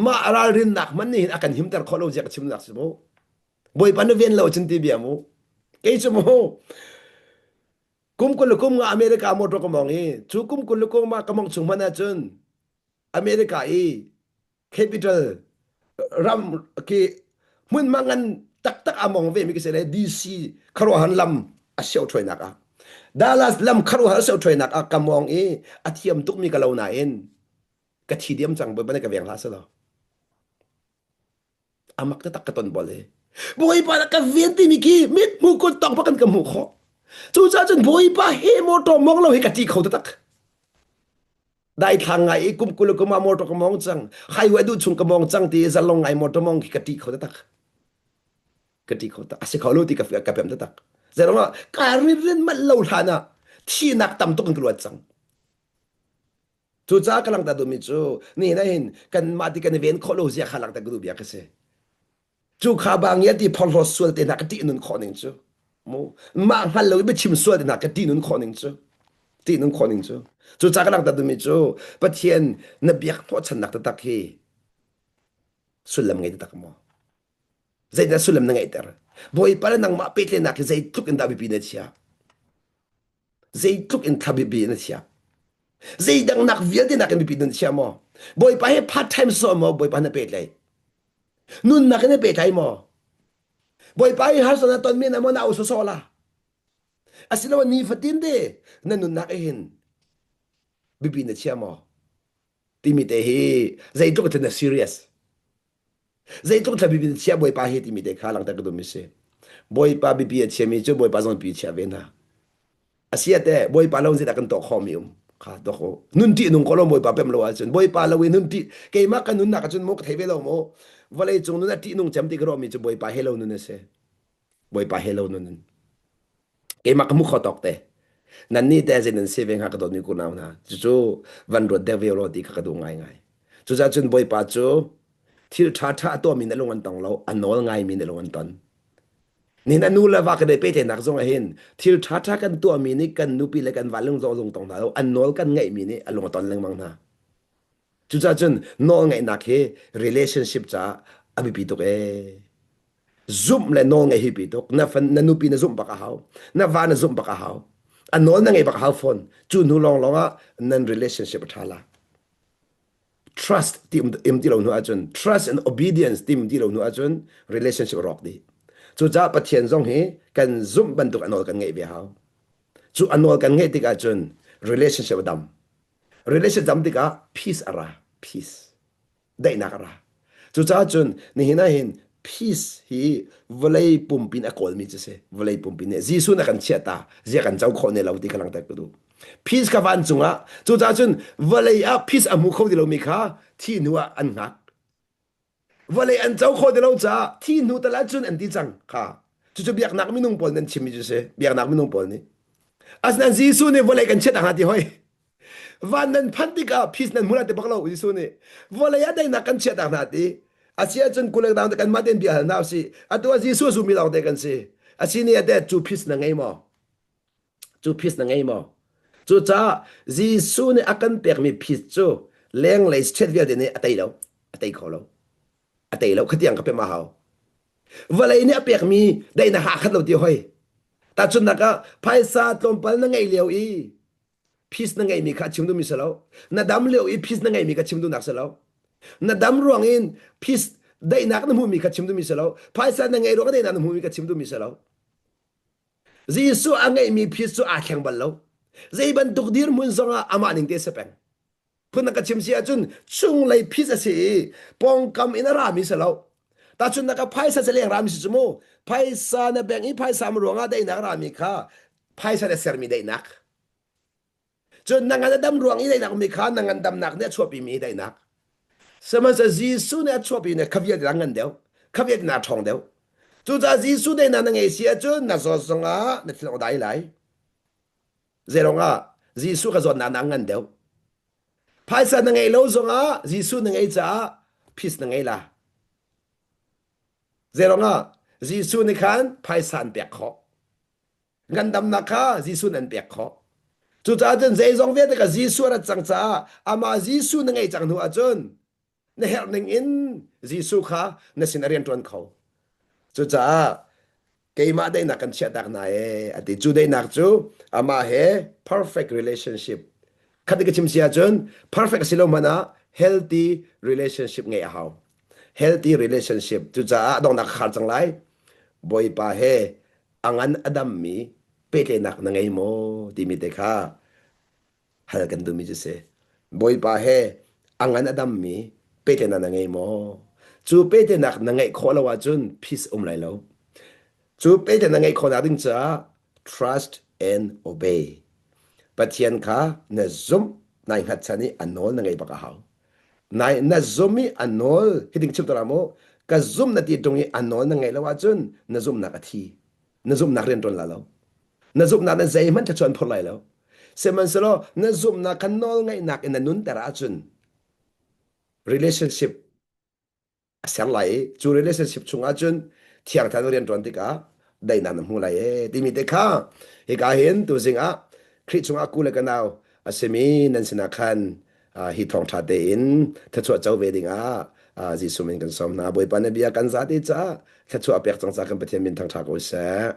ma ararin nak man ni akan him tar kholo jak chim nak mo boy pan ven lo chin ti bia mo ke chumo kum kul kum nga america moto ko mong e chu kum kul kum ma ka mong chung mana chun America e capital ram ki mun mangan tak tak among ve mi ki sele DC kharo han lam a seo thoi nak a Dallas lam kharo ha seo thoi nak a kamong e athiam tuk mi ka lo na en ka thi diam chang bo ban ka veng la sa lo amak ta tak ka ton bole boy pa ka venti mi ki mit mu ko tong pa kan ka mu kho chu cha chen boy pa he mo to mong lo he ka ti kho ta takได้ทางไงกุมกุลกุมามอตกมองจังใครไว้ดูชุงกมองจังตีจะลงไงมอตมองกติเขาตักกติเขาตักอาศัยเขารู้ที่กับแบบตักจะลงว่าการเรียนมันเล่าทานะที่นักต่ำตุกันกลัวจังจู่จ้ากำลังตัดดูมิจูนี่นะเห็นกันมาที่กันเวียนโคโลเซียขลังตัดดูเบียกเสจู่ขาบางอย่างที่พอรสส่วนแต่นักตีนุนขอหนึ่งจูมูมาฮัลโหลไปชิมส่วนแต่นักตีนุนขอหนึ่งจูตีนุนขอหนึ่งจูจู่จ้ากำลังตัดดูมิจูปะเทียนนเบียกพอฉันนักตักเฮสุดลำไงตักมอใจน่ะสุดลำนังไงแต่บอยปาร์นังมาเป็ดเลยนักใจทุกอินดาบิบีเนชียใจทุกอินทับบิบีเนชียใจดังนักวิลเดนักบิบีเนชียมอบอยปาให้พาร์ทไทม์สอมอบอยปาเนี่ยเป็ดเลยนุ่นนักเนี่ยเป็ดไทมอบอยปาให้ฮาร์สนาตอนเมียนมันเอาโซโซล่ะอาศัยวันนี้ฟัดดินเดนั่นนุ่นนักเห็นบิบีเนชียมอที่มีแต่เฮใจทุกคนเนี่ย seriousใจทุกท่านบิบิเชียบอยปาเฮติมีเด็กข้าหลังตะกระดุมเสบอยปาบิบิเชียมีจูบอยปาซอนบิเชียเวนะอาเซียแต่บอยปาเราจะตะกันตอกข้อมิวข้าตอกนุนที่นุ่งก็ลงบอยปาเป็นเราจนบอยปาเราเวนุนที่เกี่ยมากกันนุนนักจนมกเทวเราโมวันเลยจงนุนที่นุ่งจำที่กระโดดมีจูบอยปาเฮเรานุนเสบอยปาเฮเรานุนเกี่ยมากมุขขอตอกแต่นั่นนี่แต่เจนันเซเวงหักกระโดดนี่กูน่าวนะจู่วันรถเดวิลโรดีกระโดดง่ายๆจู่จนบอยปาจู่ที่ท่าตัวมีในโรงงานตองเราอันโน้นไงมีในโรงงานตอนนี่นั่นนู่นละว่ากันได้ไปแต่นักสงฆ์เห็นที่ท่ากันตัวมีนี่กันนู่ปีเลยกันวันลงจงตองเราอันโน้นกันไงมีนี่อันลงตอนเรื่องมังนะจุดจนโน้นไงนักเฮ relationship จ้าอภิปิตุกซุ่มเลยโน้นไงฮิปิตุกนั่นฟันนั่นนู่ปีนั่นซุ่มปากเขานั่นวานนั่นซุ่มปากเขาอันโน้นนั่นไงปากเขาฟอนจุดนู่นลองอ่ะนั่น relationship ท่าละtrust ที่เราหนูอาจารย์ trust and obedience ที่เราหนูอาจารย์ relationship รอกดีจู่จ้าปะเทียนซงเฮกันซุ่มบรรทุกอันนอลกันไงเบียเขาจู่อันนอลกันไงที่อาจารย์ relationship ดำ relationship ดำที่กา peace อะไร peace ได้นักอะไรจู่จ้าอาจารย์นี่เห็นpeace ฮีวลัยปุ่มปินอากอลมีจะเสวลัยปุ่มปินเนี่ยจีสุนักันเชียตาเจียกันเจ้าคนเนี่ยเราที่กำลังแต่กดูพีซกับวันจุงอ่ะจู่จ้าจนวลัยอ่ะพีซอามุขที่เรามีค่าที่นัวอันหักวลัยอันเจ้าคนที่เราจ้าที่นัวแต่ละจุนอันที่จังค่ะจู่ๆเบียกนักไม่นุ่งปอลนั่นชิมิจุเสเบียกนักไม่นุ่งปอลนี่อาศัยนั้นจีสุเนี่ยวลัยกันเชียต่างหากที่ห้อยวันนั้นพันธิกาพีซนั้นมุลาเตปักเราจีสุเนี่ยวลัยได้นักกันเชียต่างหากที่อาเซียจนกุเลกดาวแต่กันมาเดินเบียร์น่าสิอัตัวจีสุสุมีเราแต่กันสิอาศิเนี่ยแต่จูพีซนั่งไงมั้งจูพีซนั่งไงมั้งจู่จ้าจีสุเนี่ยอากันเปียกมีพีซจู่เลี้ยงเลยเช็ดเวียดเนี่ยอัตยเราอัตยเขาเราอัตยเราขัดยังกับเป็นมาเขาวันเลยเนี่ยเปียกมีได้นะหาขัดเราที่ห้อยแต่จนนักก็ภายซาตรงไปนั่งไงเลี้ยวอีพีซนั่งไงมีขัดชิมดูมีเสลาวน่ะดำเลี้ยวอีพีซนั่งไงมีขัดชิมดูนักเสลาวน่ะดำรวงอินพีซได้นักน้ำหูมีขัดชิมดูมีเสลาวภายซานั่งไงรวงก็ได้นักน้ำหูมีขัดชิมดูมีเสลาวจีสุอังไงมีพีซจู่อาแข็งบัลเราใจบันทุกดีร์มุนซงอามาหนึ่งเตสเปงพุ่นนักชิมเสียจุนช่วงเลยพิเศษปองกำอินารามิสลาวแต่จุนนักไพ่ซาจะเลี้ยงรามิสจุโมไพ่ซาเนี่ยแบ่งอีไพ่ซามรวงได้นักรามิค่ะไพ่ซาเนี่ยเสริมได้นักจนนักดำรวงอีได้นักมีค่ะนักดำนักเนี่ยชัวปีมีได้นักสมัยจีสุเนี่ยชัวปีเนี่ยขบเยอะดังเงินเดียวขบเยอะนาทองเดียว chú cha Giêsu đây là ngay xia chú na so song à na thil dai lai zero nga Giêsu ka zon na ngan deu phai sa na ngay lo zong à Giêsu na ngay cha peace na ngay la zero nga Giêsu ni khan phai san pek kho ngan dam na kha Giêsu nan pek kho chú cha chân dây dòng viết cái Giêsu là chẳng cha ama Giêsu na ngay chẳng nu a chun na help ning in Giêsu kha na sinarian tuan kho chú cha cái mà đây là cần chia đặc này thì chú đây là chú ama he perfect relationship khát cái chim sia chun perfect silo mana healthy relationship nghe hao healthy relationship chú cha dong nak khát chẳng lại boy pa he angan adam mi pe ke nak na ngay mo ti mi te kha hal kan du mi ju se boy pa he angan adam mi pe ke na ngay mo chú pe te nak na ngay kho la wa chun peace lai lo chú bây giờ ngay khó nào định cha trust and obey bắt hiện khá na zoom nai hạt chani anol na ngay baka hao nai na zoomi anol hiding chim tora mo ka zoom na ti tongi anol na ngay lawa chun na zoom na ka thi na zoom na ren ton la lo na zoom na zai man cha chon phol lai lo se man selo na zoom na kanol ngay nak in nun tara chun relationship sang lai chu relationship chunga chun thiang than rian ton ti ka đây là nằm hung lại thì mình thấy khá thì cả hiện tu sinh á khi chúng ta cú lại cái nào à xem nên xin khan hi thong thà đến thật sự cháu về đi á Giêsu mình cần sống na bồi ban bia cần giá đi cha thật sự bẹt trong sa cần bết mình thằng thà có sẽ